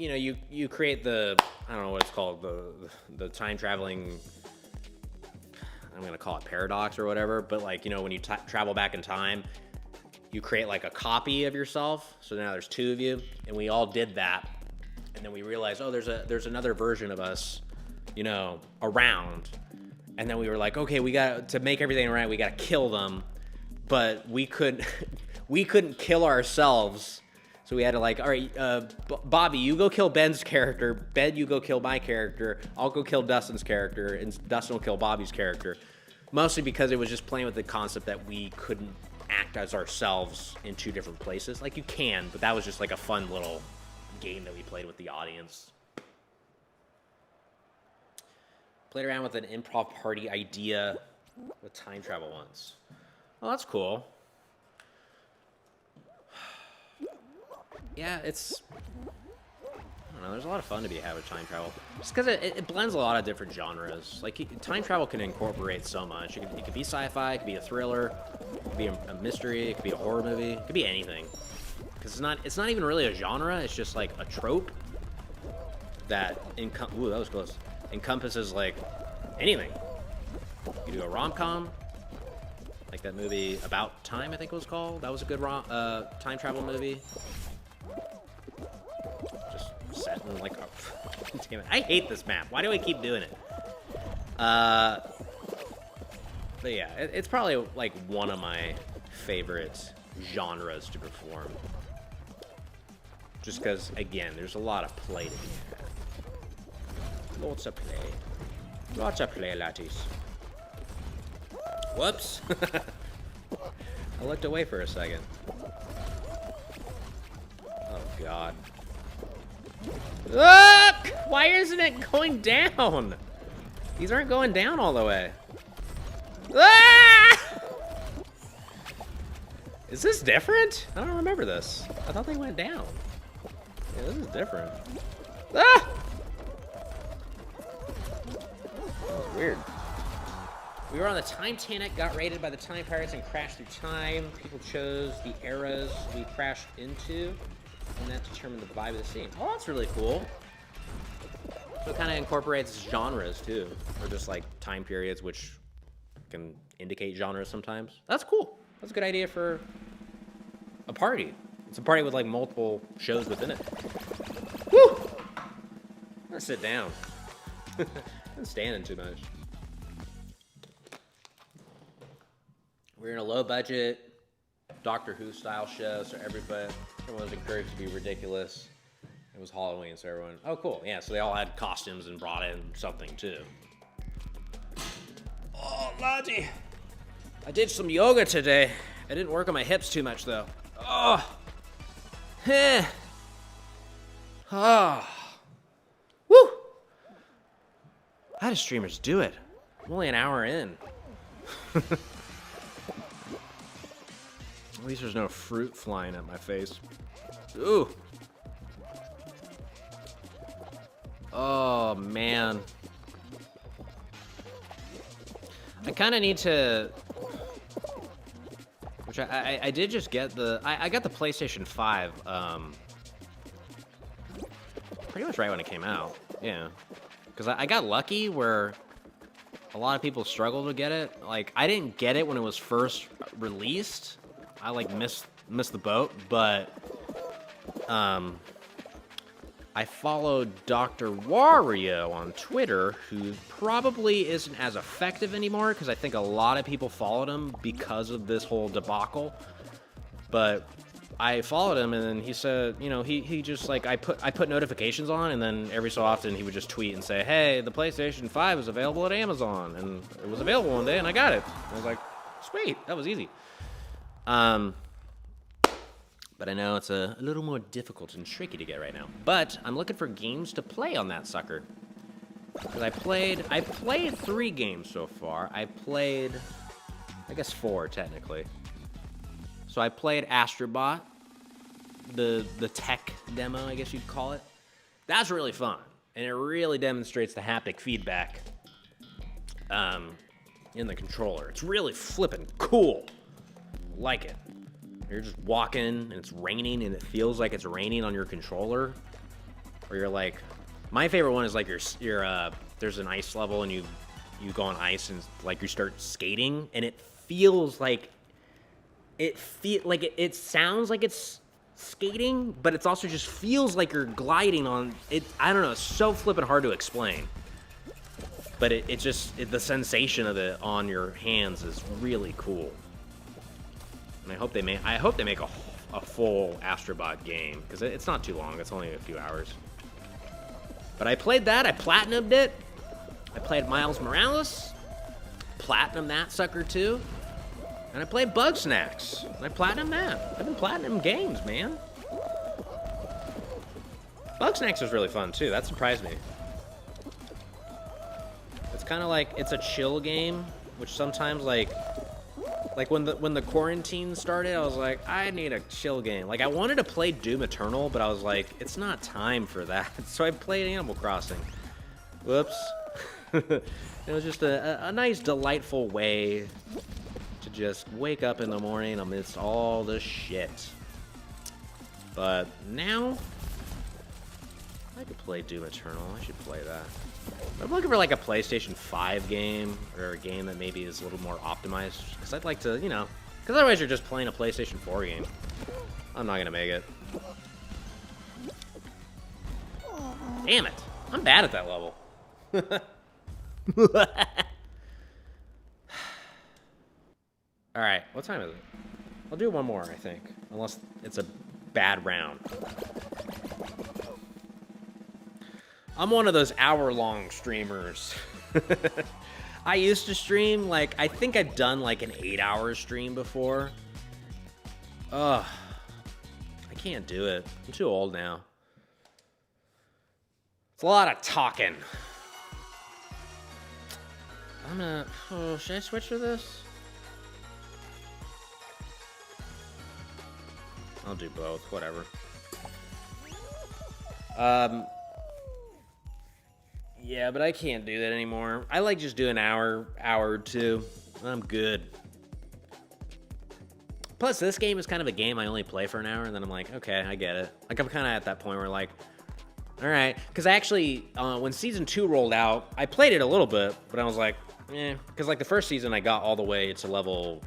know, you create the, I don't know what it's called, the time traveling, I'm gonna call it paradox or whatever, but, like, you know, when you travel back in time, you create, like, a copy of yourself. So now there's 2 of you, and we all did that, and then we realized, oh, there's another version of us, you know, around. And then we were like, okay, we got to make everything right. We got to kill them, but we couldn't kill ourselves. So we had to, like, all right, Bobby, you go kill Ben's character. Ben, you go kill my character. I'll go kill Dustin's character, and Dustin will kill Bobby's character. Mostly because it was just playing with the concept that we couldn't act as ourselves in 2 different places. Like, you can, but that was just like a fun little game that we played with the audience. Played around with an improv party idea with time travel once. Oh, that's cool. Yeah, it's... I don't know, there's a lot of fun to be had with time travel. Just because it blends a lot of different genres. Like, time travel can incorporate so much. It could be sci-fi, it could be a thriller, it could be a mystery, it could be a horror movie, it could be anything. Because it's not even really a genre, it's just like a trope that ooh, that was close. Encompasses like anything. You do a rom-com, like that movie About Time, I think it was called. That was a good time travel movie. Just set in like damn it. I hate this map. Why do I keep doing it? But yeah, it's probably like one of my favorite genres to perform. Just because, again, there's a lot of play to be had. Lots of play. Lots of play, latties. Whoops. I looked away for a second. Oh, God. Look! Why isn't it going down? These aren't going down all the way. Ah! Is this different? I don't remember this. I thought they went down. Yeah, this is different. Ah! That was weird. We were on the Time-Tanic, got raided by the Time Pirates, and crashed through time. People chose the eras we crashed into, and that determined the vibe of the scene. Oh, that's really cool. So it kind of incorporates genres, too. Or just, like, time periods, which can indicate genres sometimes. That's cool. That's a good idea for a party. It's a party with, like, multiple shows within it. Woo! I'm gonna sit down. I'm standing too much. We're in a low-budget Doctor Who style show, so everyone was encouraged to be ridiculous. It was Halloween, so everyone... Oh, cool. Yeah, so they all had costumes and brought in something, too. Oh, laddie. I did some yoga today. I didn't work on my hips too much, though. Oh. Heh. Oh. Woo. How do streamers do it? I'm only an hour in. At least there's no fruit flying at my face. Ooh. Oh, man. I kind of need to... Which I did just get the... I got the PlayStation 5, pretty much right when it came out. Yeah. Because I got lucky where a lot of people struggle to get it. Like, I didn't get it when it was first released. I, like, missed the boat, but... I followed Dr. Wario on Twitter, who probably isn't as effective anymore, because I think a lot of people followed him because of this whole debacle. But I followed him, and then he said, you know, he just, like, I put notifications on, and then every so often he would just tweet and say, hey, the PlayStation 5 is available at Amazon. And it was available one day, and I got it. I was like, sweet, that was easy. But I know it's a little more difficult and tricky to get right now. But I'm looking for games to play on that sucker. Because I played 3 games so far. I played, I guess 4 technically. So I played Astrobot, the tech demo, I guess you'd call it. That's really fun. And it really demonstrates the haptic feedback in the controller. It's really flippin' cool. Like it. You're just walking and it's raining and it feels like it's raining on your controller. Or you're like, my favorite one is like there's an ice level and you go on ice and like you start skating and it feels like it sounds like it's skating, but it's also just feels like you're gliding on it. I don't know, it's so flippin' hard to explain. But the sensation of it on your hands is really cool. And I hope they make a full Astrobot game, because it's not too long. It's only a few hours. But I played that. I platinumed it. I played Miles Morales. Platinum that sucker too. And I play Bug Snacks. And I platinum that. I've been platinum games, man. Bug Snacks was really fun, too. That surprised me. It's kind of like, it's a chill game, which sometimes, like when the quarantine started, I was like, I need a chill game. Like, I wanted to play Doom Eternal, but I was like, it's not time for that. So I played Animal Crossing. Whoops. It was just a nice, delightful way to just wake up in the morning amidst all the shit. But now, I could play Doom Eternal. I should play that. I'm looking for like a PlayStation 5 game, or a game that maybe is a little more optimized, because I'd like to, you know, because otherwise you're just playing a PlayStation 4 game. I'm not gonna make it. Damn it! I'm bad at that level. Alright, what time is it? I'll do one more, I think. Unless it's a bad round. I'm one of those hour-long streamers. I used to stream, like, I think I've done, like, an 8-hour stream before. Ugh. I can't do it. I'm too old now. It's a lot of talking. I'm gonna... Oh, should I switch to this? I'll do both. Whatever. Yeah, but I can't do that anymore. I like just doing an hour or two. I'm good. Plus, this game is kind of a game I only play for an hour, and then I'm like, okay, I get it. Like, I'm kind of at that point where, like, all right. Because actually, when Season 2 rolled out, I played it a little bit, but I was like, eh. Because, like, the first season, I got all the way to level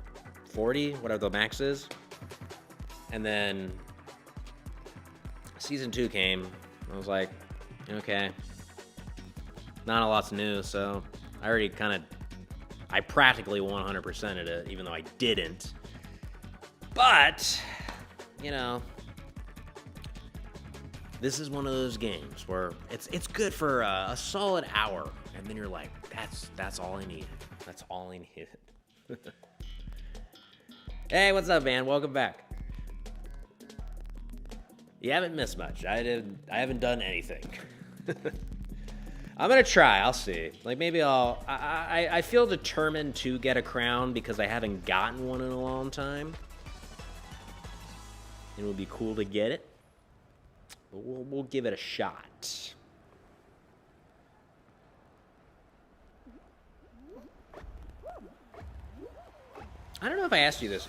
40, whatever the max is. And then Season 2 came. I was like, okay. Not a lot's new, so I already I practically 100%ed it, even though I didn't. But, you know, this is one of those games where it's good for a solid hour, and then you're like, that's all I needed. That's all I needed. Hey, what's up, man? Welcome back. You haven't missed much. I haven't done anything. I'm gonna try. I'll see. Like, maybe I feel determined to get a crown because I haven't gotten one in a long time. It would be cool to get it. But we'll give it a shot. I don't know if I asked you this,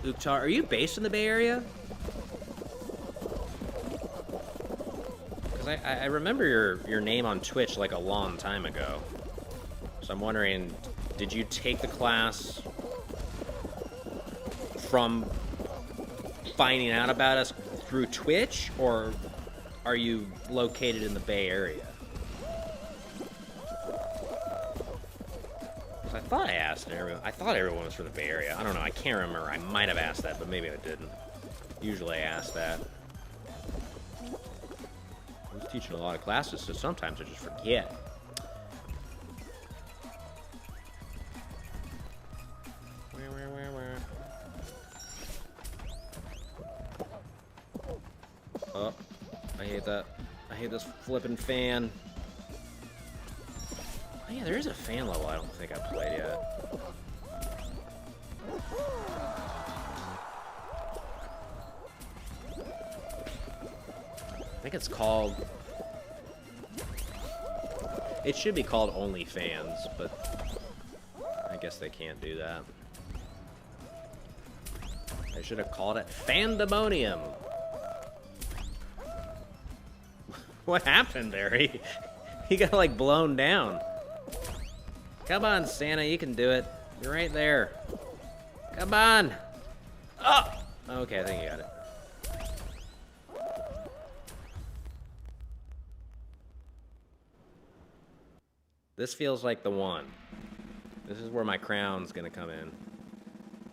Uktar, are you based in the Bay Area? Because I remember your name on Twitch like a long time ago. So I'm wondering, did you take the class from finding out about us through Twitch, or are you located in the Bay Area? I thought I asked everyone. I thought everyone was from the Bay Area. I don't know. I can't remember. I might have asked that, but maybe I didn't. Usually I ask that. I was teaching a lot of classes, so sometimes I just forget. Oh, I hate that. I hate this flipping fan. Oh yeah, there is a fan level I don't think I played yet. I think it's called... It should be called OnlyFans, but I guess they can't do that. I should have called it Fandemonium. What happened there? He got like blown down. Come on, Santa, you can do it. You're right there. Come on. Oh! Okay, I think you got it. This feels like the one. This is where my crown's gonna come in.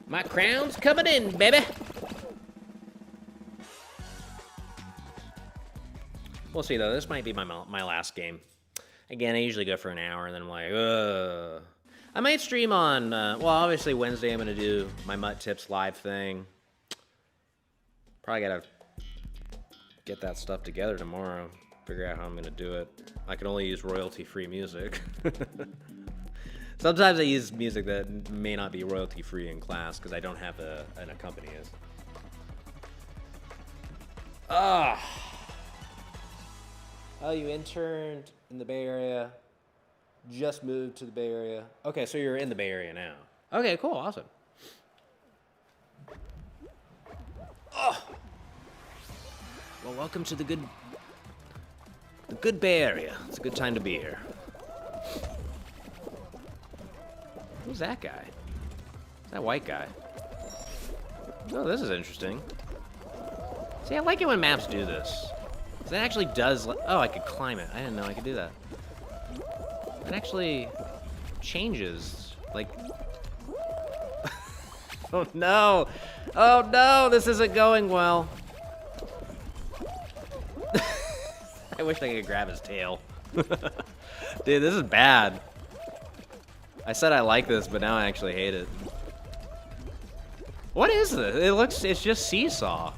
My crown's coming in, baby! We'll see, though. This might be my last game. Again, I usually go for an hour, and then I'm like, ugh. I might stream on, well, obviously Wednesday I'm going to do my MUT Tips live thing. Probably got to get that stuff together tomorrow. Figure out how I'm going to do it. I can only use royalty-free music. Sometimes I use music that may not be royalty-free in class because I don't have an accompanist. Oh, you interned in the Bay Area. Just moved to the Bay Area. Okay, so you're in the Bay Area now. Okay, cool, awesome. Oh. Well, welcome to the good Bay Area. It's a good time to be here. Who's that guy? That white guy. Oh, this is interesting. See, I like it when maps do this. That actually does... Oh, I could climb it. I didn't know I could do that. It actually changes, like... Oh, no! Oh, no! This isn't going well. I wish I could grab his tail. Dude, this is bad. I said I like this, but now I actually hate it. What is this? It's just Seesaw.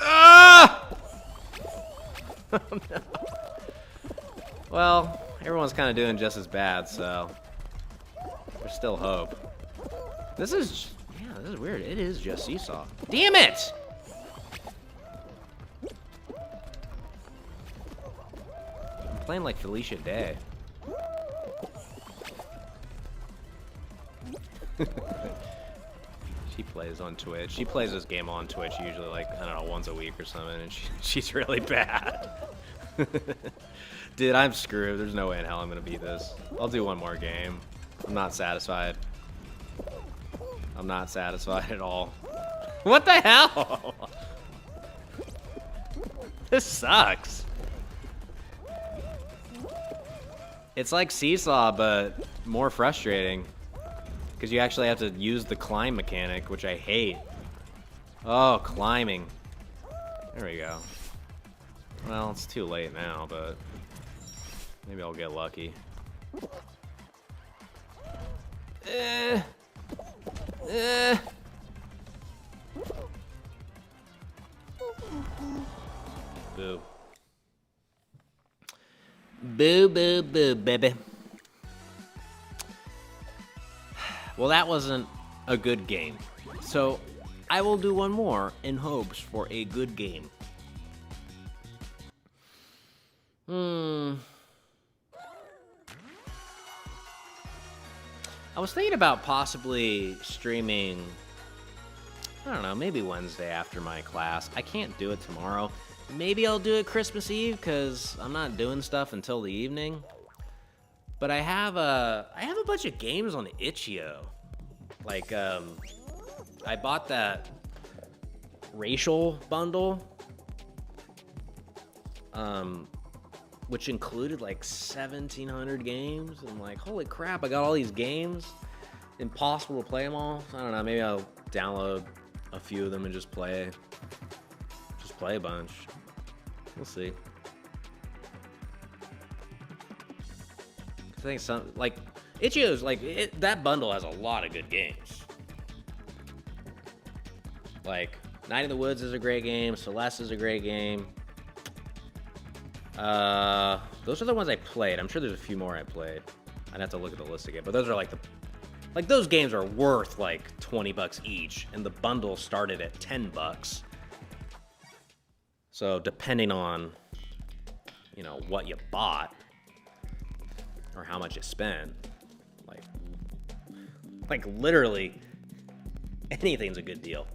Ah! Oh, no. Well, everyone's kind of doing just as bad, so there's still hope. This is weird. It is just Seesaw. Damn it! I'm playing like Felicia Day. She plays on Twitch. She plays this game on Twitch usually like, I don't know, once a week or something, and she's really bad. Dude, I'm screwed. There's no way in hell I'm gonna beat this. I'll do one more game. I'm not satisfied. I'm not satisfied at all. What the hell? This sucks. It's like Seesaw, but more frustrating. Because you actually have to use the climb mechanic, which I hate. Oh, climbing. There we go. Well, it's too late now, but maybe I'll get lucky. Boo. Boo, boo, boo, baby. Well, that wasn't a good game. So, I will do one more in hopes for a good game. I was thinking about possibly streaming, I don't know, maybe Wednesday after my class. I can't do it tomorrow. Maybe I'll do it Christmas Eve because I'm not doing stuff until the evening. But I have a bunch of games on itch.io. Like, I bought that racial bundle, which included like 1,700 games. I'm like, holy crap, I got all these games. Impossible to play them all. I don't know, maybe I'll download a few of them and just play a bunch. We'll see. I think some, like, itch.io's, like, that bundle has a lot of good games. Like, Night in the Woods is a great game. Celeste is a great game. Those are the ones I played. I'm sure there's a few more I played. I'd have to look at the list again. But those are, like, those games are worth, like, $20 each. And the bundle started at $10. So, depending on, you know, what you bought, or how much you spent, like literally anything's a good deal.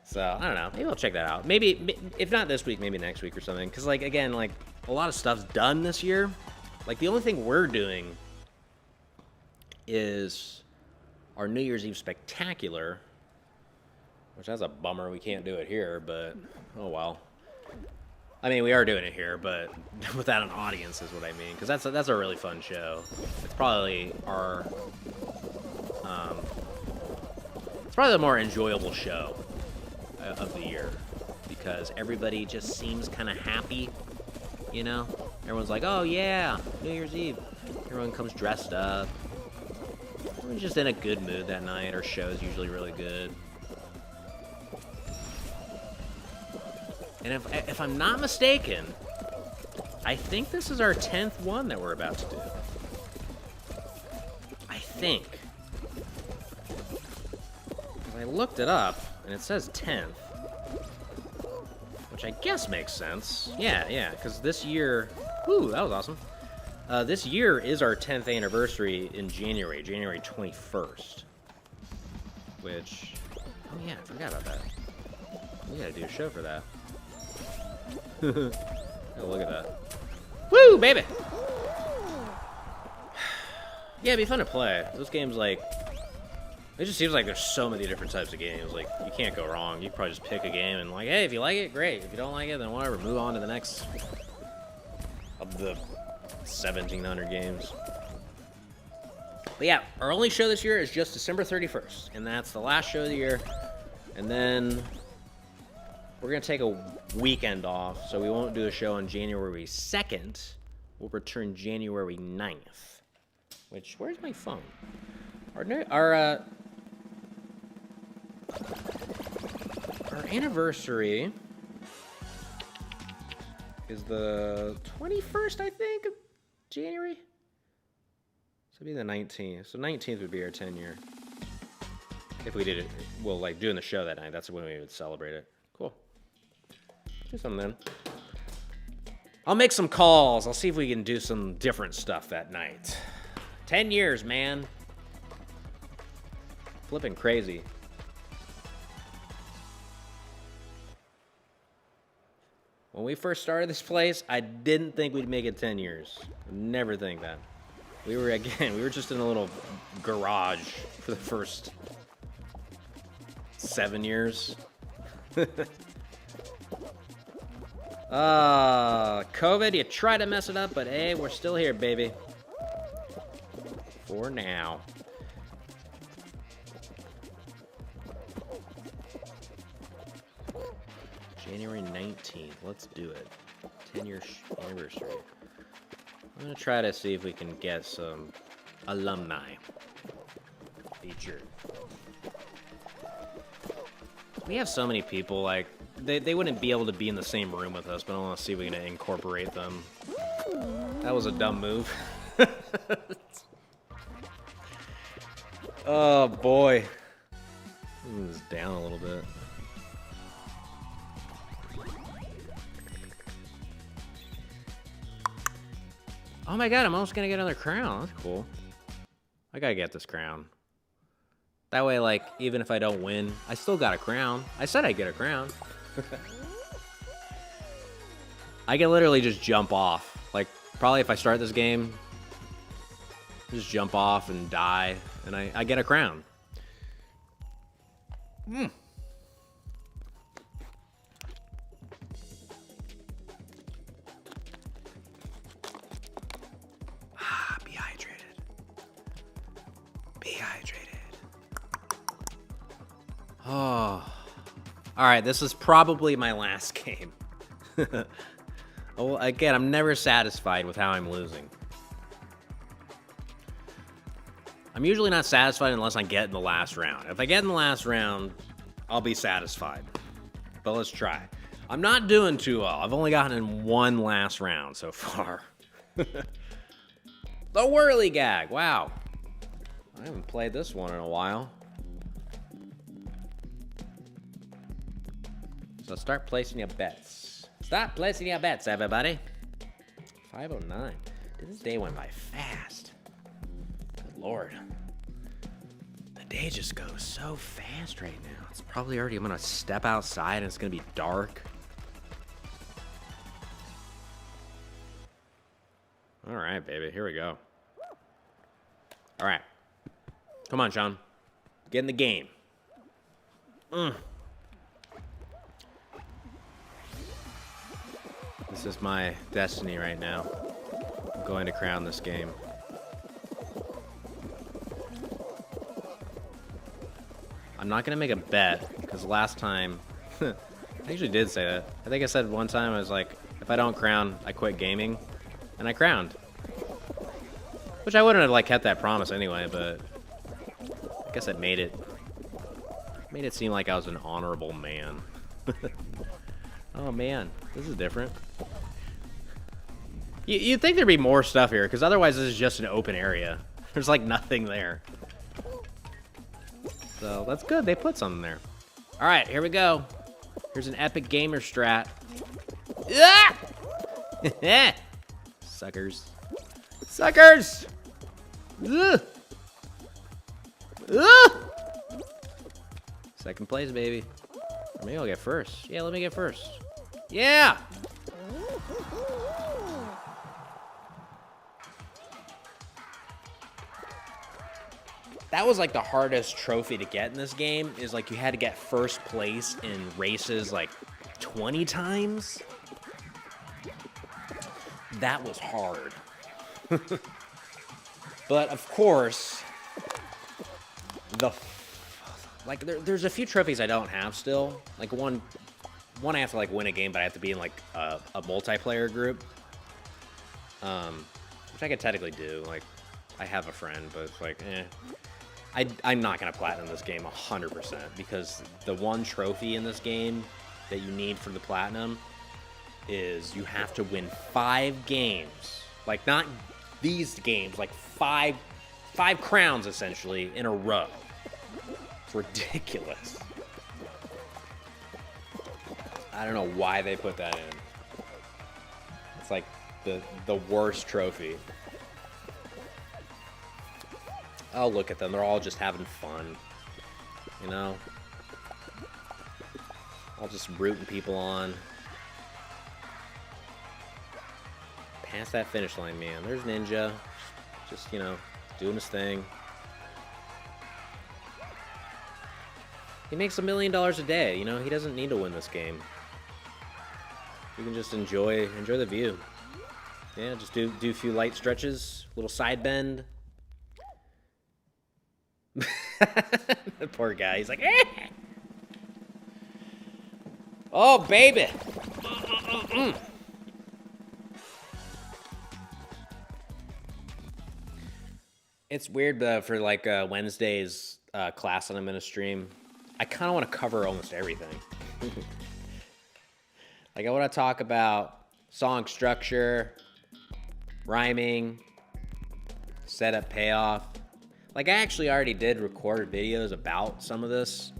So I don't know, maybe I'll check that out. Maybe if not this week, maybe next week or something. Because like again, like a lot of stuff's done this year. Like the only thing we're doing is our New Year's Eve spectacular, which that's a bummer we can't do it here, but oh well. I mean, we are doing it here, but without an audience is what I mean. Because that's a really fun show. It's probably it's probably the more enjoyable show of the year. Because everybody just seems kind of happy, you know? Everyone's like, oh yeah, New Year's Eve. Everyone comes dressed up. We're just in a good mood that night. Our show is usually really good. And if I'm not mistaken, I think this is our 10th one that we're about to do. I think. I looked it up, and it says 10th. Which I guess makes sense. Yeah, because this year... Ooh, that was awesome. This year is our 10th anniversary in January 21st. Which... Oh yeah, I forgot about that. We gotta do a show for that. Oh, look at that. Woo, baby! Yeah, it'd be fun to play. Those games, like... It just seems like there's so many different types of games. Like, you can't go wrong. You can probably just pick a game and, like, hey, if you like it, great. If you don't like it, then whatever. Move on to the next of the 1,700 games. But yeah, our only show this year is just December 31st. And that's the last show of the year. And then we're going to take a weekend off. So we won't do a show on January 2nd. We'll return January 9th. Which, where's my phone? Our anniversary is the 21st, I think, of January. So it'd be the 19th. So 19th would be our 10-year. If we did it, well, like doing the show that night, that's when we would celebrate it. Cool. Do something then. I'll make some calls. I'll see if we can do some different stuff that night. 10 years, man. Flipping crazy. When we first started this place, I didn't think we'd make it 10 years. Never think that. We were just in a little garage for the first 7 years. COVID, you try to mess it up, but hey, we're still here, baby. For now. January 19th. Let's do it. 10-year anniversary. I'm going to try to see if we can get some alumni featured. We have so many people, like, they wouldn't be able to be in the same room with us, but I want to see if we can incorporate them. That was a dumb move. Oh, boy. Move this down a little bit. Oh my god, I'm almost gonna get another crown. That's cool. I gotta get this crown. That way, like, even if I don't win, I still got a crown. I said I'd get a crown. I can literally just jump off. Like, probably if I start this game, just jump off and die, and I get a crown. Oh. Alright, this is probably my last game. Oh, again, I'm never satisfied with how I'm losing. I'm usually not satisfied unless I get in the last round. If I get in the last round, I'll be satisfied. But let's try. I'm not doing too well. I've only gotten in one last round so far. The whirly gag. Wow. I haven't played this one in a while. So start placing your bets. Start placing your bets, everybody. 5:09. Dude, this day went by fast. Good Lord. The day just goes so fast right now. It's probably already, I'm gonna step outside and it's gonna be dark. All right, baby, here we go. All right. Come on, Sean. Get in the game. This is my destiny right now. I'm going to crown this game. I'm not going to make a bet, because last time... I actually did say that. I think I said one time, I was like, if I don't crown, I quit gaming. And I crowned. Which I wouldn't have, like, kept that promise anyway, but I guess it made it seem like I was an honorable man. Oh, man. This is different. You'd think there'd be more stuff here, because otherwise this is just an open area. There's, like, nothing there. So, that's good. They put something there. All right, here we go. Here's an epic gamer strat. Ah! Suckers. Suckers! Ugh. Ugh. Second place, baby. Or maybe I'll get first. Yeah, let me get first. Yeah! That was like the hardest trophy to get in this game, is like you had to get first place in races like 20 times. That was hard. But of course, there's a few trophies I don't have still. Like one I have to like win a game, but I have to be in like a multiplayer group. Which I could technically do. Like, I have a friend, but it's like, I'm not gonna platinum this game 100% because the one trophy in this game that you need for the platinum is you have to win 5 games. Like, not these games, like five crowns essentially in a row. It's ridiculous. I don't know why they put that in. It's like the worst trophy. Oh, look at them. They're all just having fun. You know? All just rooting people on. Past that finish line, man. There's Ninja. Just, you know, doing his thing. He makes $1 million a day. You know, he doesn't need to win this game. You can just enjoy the view. Yeah, just do a few light stretches, little side bend. The poor guy, he's like, eh! Oh, baby! It's weird, but for like Wednesday's class that I'm gonna stream, I kind of want to cover almost everything. Like, I want to talk about song structure, rhyming, setup, payoff. Like, I actually already did record videos about some of this,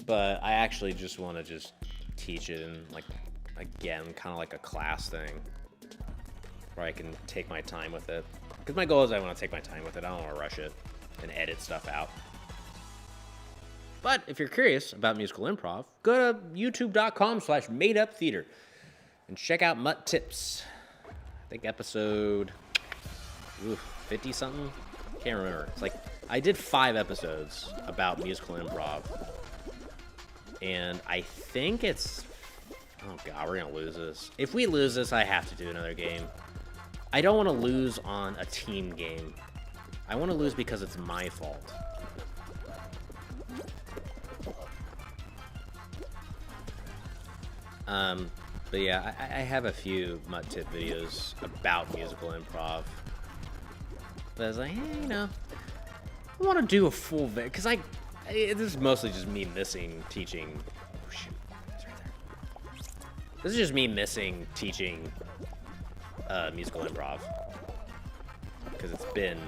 but I actually just want to just teach it in, like, again, kind of like a class thing, where I can take my time with it. Because my goal is I want to take my time with it. I don't want to rush it and edit stuff out. But if you're curious about musical improv, go to youtube.com/madeuptheater and check out MUT Tips. I think episode 50-something. Can't remember. It's like, I did 5 episodes about musical improv. And I think it's... Oh, God, we're going to lose this. If we lose this, I have to do another game. I don't want to lose on a team game. I want to lose because it's my fault. But yeah, I have a few MUT Tip videos about musical improv. But I was like, hey, you know, I want to do a full video, because this is mostly just me missing teaching. Oh, shoot. It's right there. This is just me missing teaching musical improv. Because it's been...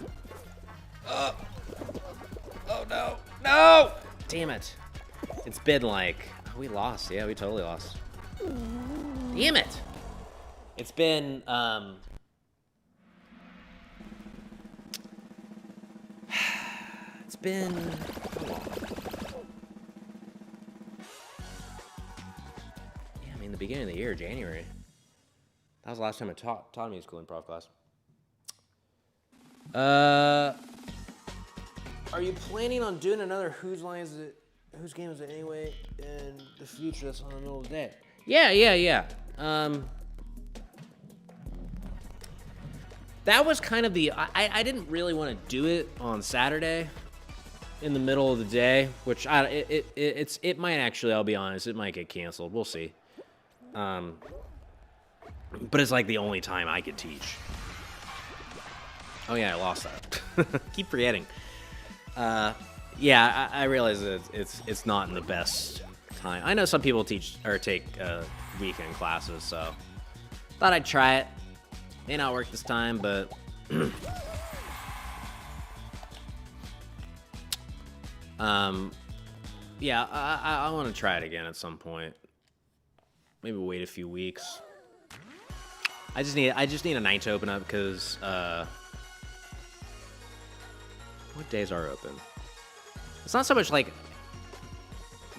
Oh, no. No! Damn it. It's been like... Oh, we lost. Yeah, we totally lost. Damn it. It's been... It's been... How long? Yeah, I mean, the beginning of the year, January. That was the last time I taught a musical improv class. Are you planning on doing another Whose Game Is It Anyway in the future that's on the middle of the day? Yeah. That was kind of the... I didn't really want to do it on Saturday in the middle of the day, which it might actually, I'll be honest, it might get canceled. We'll see. But it's like the only time I could teach. Oh yeah, I lost that. Keep forgetting. Yeah, I realize that it's not in the best time. I know some people teach or take weekend classes, so thought I'd try it. May not work this time, but yeah, I want to try it again at some point. Maybe wait a few weeks. I just need a night to open up because what days are open? It's not so much like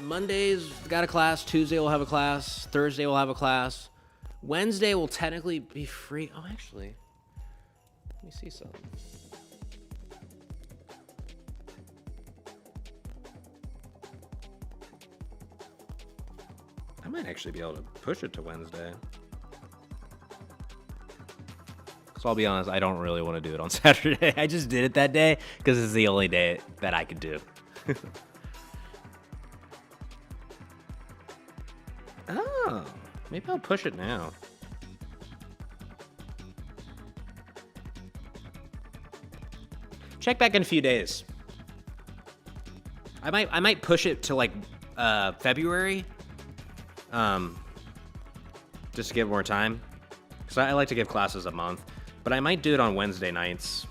Mondays got a class, Tuesday we'll have a class, Thursday we'll have a class, Wednesday will technically be free. Oh, actually, let me see something. I might actually be able to push it to Wednesday. So I'll be honest, I don't really want to do it on Saturday. I just did it that day because it's the only day that I could do. Oh, maybe I'll push it now. Check back in a few days. I might push it to like February. Just to give more time. Because I like to give classes a month. But I might do it on Wednesday nights.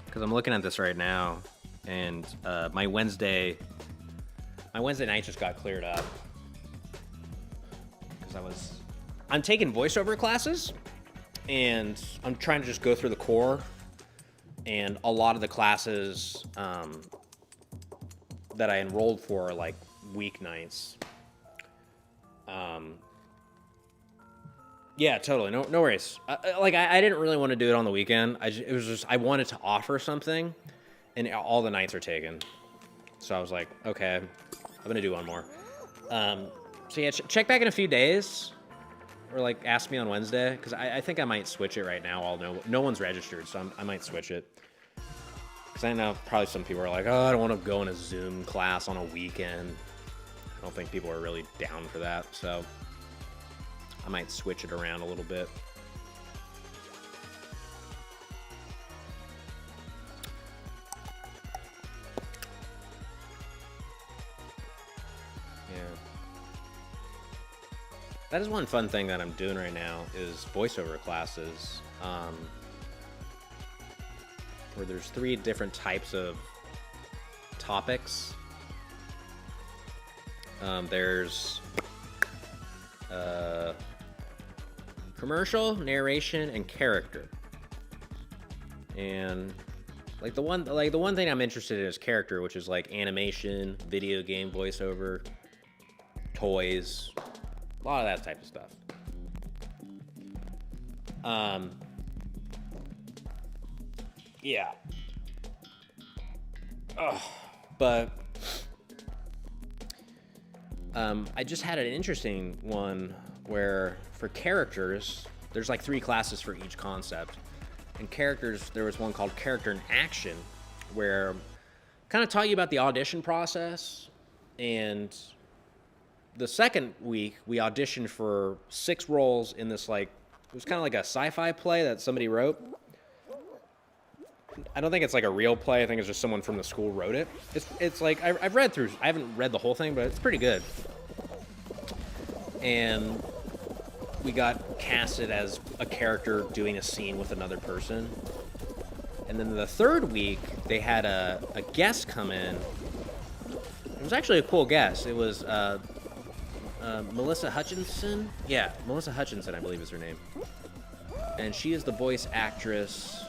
Because I'm looking at this right now. And my Wednesday night just got cleared up. Because I'm taking voiceover classes. And I'm trying to just go through the core. And a lot of the classes that I enrolled for are like weeknights. Yeah, totally. No worries. I didn't really want to do it on the weekend. I wanted to offer something, and all the nights are taken. So I was like, okay, I'm gonna do one more. So yeah, check back in a few days, or like ask me on Wednesday, because I think I might switch it right now. While no one's registered, so I might switch it. Because I know probably some people are like, oh, I don't want to go in a Zoom class on a weekend. I don't think people are really down for that, so I might switch it around a little bit. Yeah. That is one fun thing that I'm doing right now is voiceover classes. Where there's 3 different types of topics. There's commercial, narration, and character. And the one thing I'm interested in is character, which is like animation, video game voiceover, toys, a lot of that type of stuff. Yeah. But I just had an interesting one where for characters, there's like 3 classes for each concept. And characters, there was one called Character in Action, where kind of taught you about the audition process. And the second week, we auditioned for 6 roles in this it was kind of like a sci-fi play that somebody wrote. I don't think it's like a real play. I think it's just someone from the school wrote it. It's like, I've read through, I haven't read the whole thing, but it's pretty good. And we got casted as a character doing a scene with another person. And then the third week, they had a guest come in. It was actually a cool guest. It was Melissa Hutchinson. Yeah, Melissa Hutchinson, I believe is her name. And she is the voice actress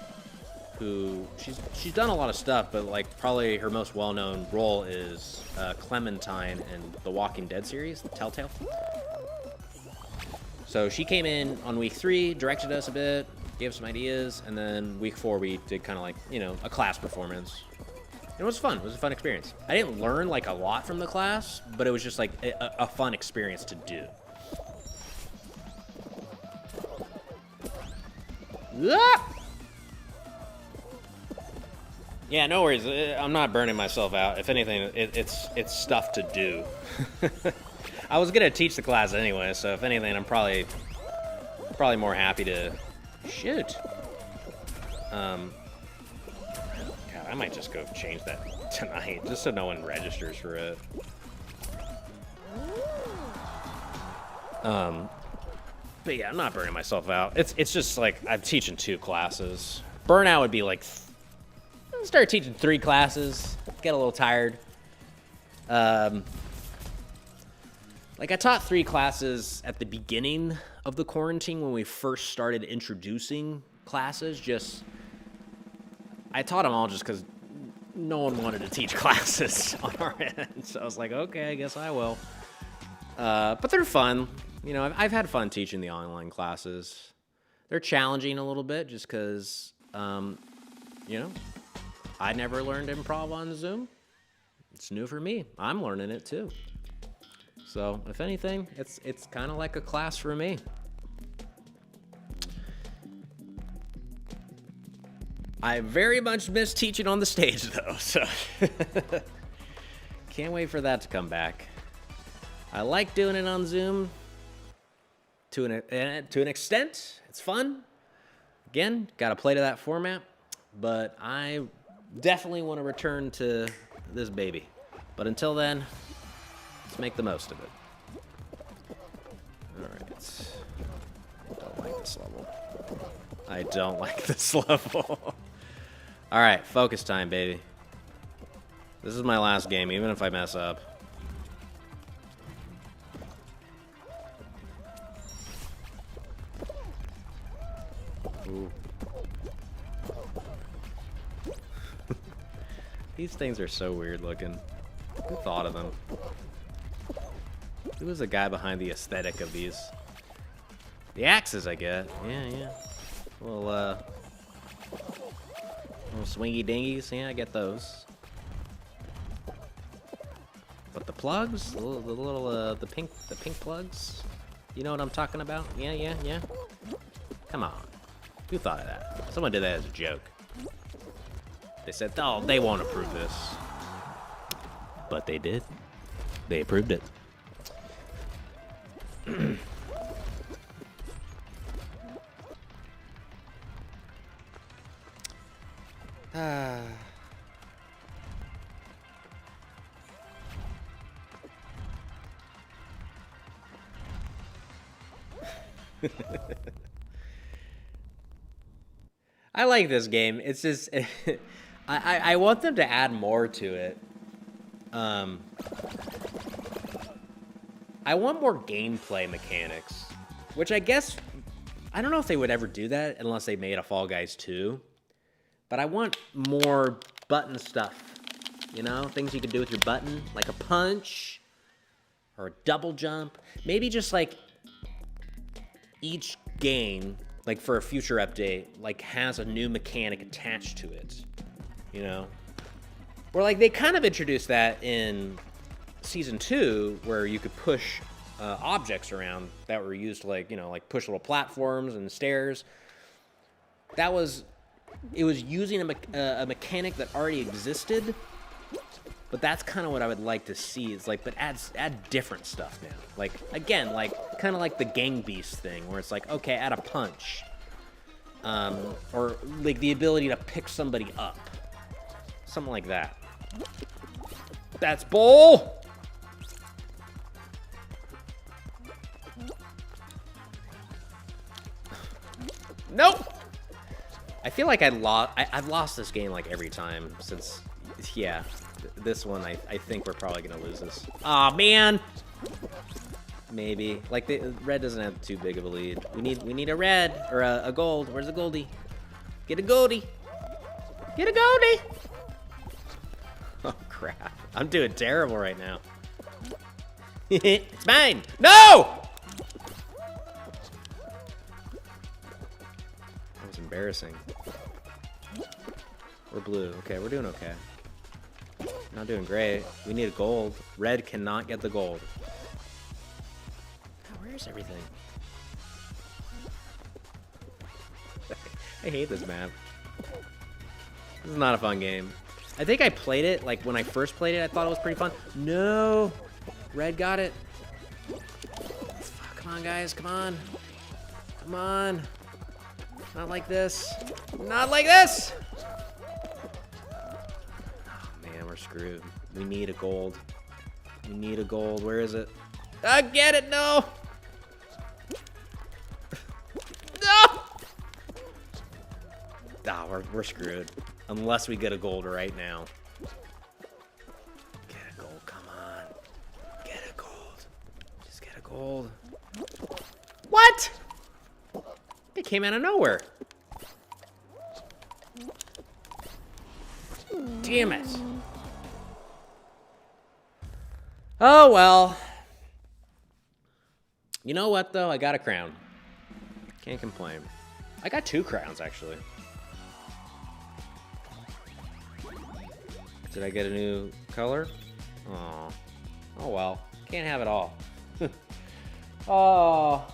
who she's done a lot of stuff, but like probably her most well-known role is Clementine in the Walking Dead series, Telltale. So she came in on week 3, directed us a bit, gave us some ideas, and then week 4 we did kind of like, a class performance. And it was fun. It was a fun experience. I didn't learn like a lot from the class, but it was just like a fun experience to do. Ah! Yeah, no worries. I'm not burning myself out. If anything, it's stuff to do. I was gonna teach the class anyway, so if anything, I'm probably Probably more happy to shoot. God, I might just go change that tonight, just so no one registers for it. But yeah, I'm not burning myself out. It's just like I'm teaching 2 classes. Burnout would be like, start teaching 3 classes, get a little tired. Like I taught 3 classes at the beginning of the quarantine when we first started introducing classes. I taught them all just because no one wanted to teach classes on our end. So I was like, okay, I guess I will. But they're fun. You know, I've had fun teaching the online classes. They're challenging a little bit just because, you know, I never learned improv on Zoom. It's new for me. I'm learning it too. So if anything, it's kind of like a class for me. I very much miss teaching on the stage though, so can't wait for that to come back. I like doing it on Zoom to an extent. It's fun. Again, got to play to that format, but I definitely want to return to this baby. But until then, let's make the most of it. All right. Don't like this level. I don't like this level. All right, focus time, baby. This is my last game, even if I mess up. Ooh. These things are so weird looking. Who thought of them? Who was the guy behind the aesthetic of these? The axes, I get. Yeah. Little swingy dingies. Yeah, I get those. But the plugs, the pink plugs. You know what I'm talking about? Yeah. Come on. Who thought of that? Someone did that as a joke. They said, oh, they won't approve this. But they did. They approved it. I like this game. It's just I want them to add more to it. I want more gameplay mechanics, which I guess I don't know if they would ever do that unless they made a Fall Guys 2. But I want more button stuff, you know, things you can do with your button, like a punch or a double jump. Maybe just like each game, like for a future update, like has a new mechanic attached to it, you know? Or like they kind of introduced that in Season 2 where you could push objects around that were used to like, you know, like push little platforms and stairs. It was using a mechanic that already existed, but that's kind of what I would like to see. Is like, but add different stuff now. Like again, like kind of like the Gang Beast thing, where it's like, okay, add a punch, or like the ability to pick somebody up, something like that. That's bull. Nope. I feel like I've lost this game like every time since, yeah, this one I think we're probably gonna lose this. Aw, man. Maybe like the red doesn't have too big of a lead. We need a red or a gold. Where's the goldie? Get a goldie. Get a goldie. Oh crap! I'm doing terrible right now. It's mine. No. Embarrassing. We're blue. Okay, we're doing okay. Not doing great. We need a gold. Red cannot get the gold. Oh, where's everything? I hate this map. This is not a fun game. I think I played it, like when I first played it, I thought it was pretty fun. No! Red got it. Fuck, come on, guys, come on. Come on. Not like this. Not like this! Oh, man, we're screwed. We need a gold. We need a gold. Where is it? I get it, no! No! Ah, we're screwed. Unless we get a gold right now. Get a gold, come on. Get a gold. Just get a gold. What? It came out of nowhere. Damn it. Oh, well. You know what, though? I got a crown. Can't complain. I got 2 crowns, actually. Did I get a new color? Aw. Oh, well. Can't have it all. Oh.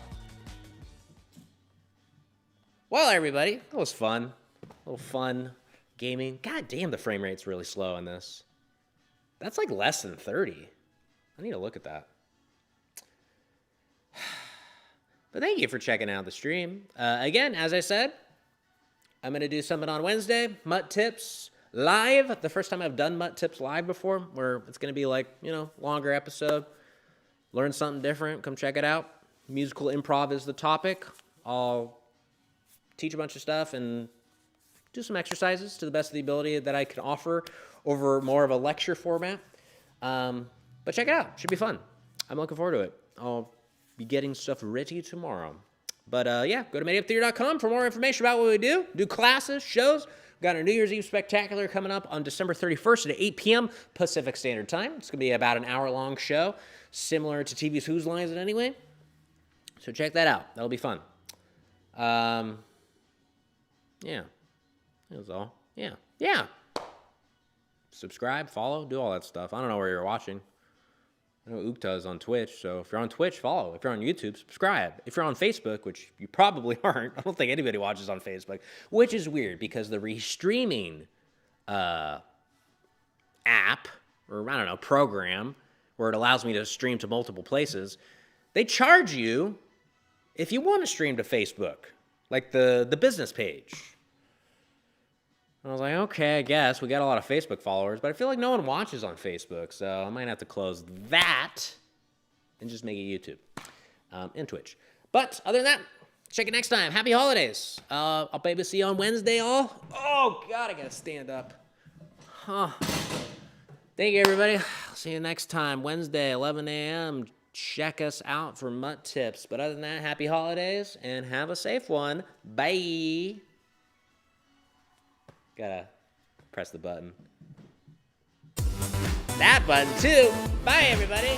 Well, everybody, that was fun. A little fun gaming. God damn, the frame rate's really slow on this. That's like less than 30. I need to look at that. But thank you for checking out the stream. Again, as I said, I'm going to do something on Wednesday. MUT Tips live. The first time I've done MUT Tips live before, where it's going to be like, you know, longer episode. Learn something different. Come check it out. Musical improv is the topic. I'll teach a bunch of stuff and do some exercises to the best of the ability that I can offer over more of a lecture format. But check it out. Should be fun. I'm looking forward to it. I'll be getting stuff ready tomorrow. But yeah, go to MadeUpTheater.com for more information about what we do. Do classes, shows. We've got our New Year's Eve Spectacular coming up on December 31st at 8 p.m. Pacific Standard Time. It's going to be about an hour-long show, similar to TV's Whose Line Is It Anyway? So check that out. That'll be fun. Yeah. That was all. Yeah. Yeah. Subscribe, follow, do all that stuff. I don't know where you're watching. I know Ukta is on Twitch, so if you're on Twitch, follow. If you're on YouTube, subscribe. If you're on Facebook, which you probably aren't, I don't think anybody watches on Facebook, which is weird because the restreaming app, or I don't know, program, where it allows me to stream to multiple places, they charge you if you want to stream to Facebook, like the business page. I was like, okay, I guess. We got a lot of Facebook followers, but I feel like no one watches on Facebook, so I might have to close that and just make it YouTube and Twitch. But other than that, check it next time. Happy holidays. I'll maybe see you on Wednesday, all. Oh, God, I got to stand up. Huh. Thank you, everybody. I'll see you next time. Wednesday, 11 a.m. Check us out for MUT Tips. But other than that, happy holidays and have a safe one. Bye. Gotta press the button. That button, too. Bye, everybody.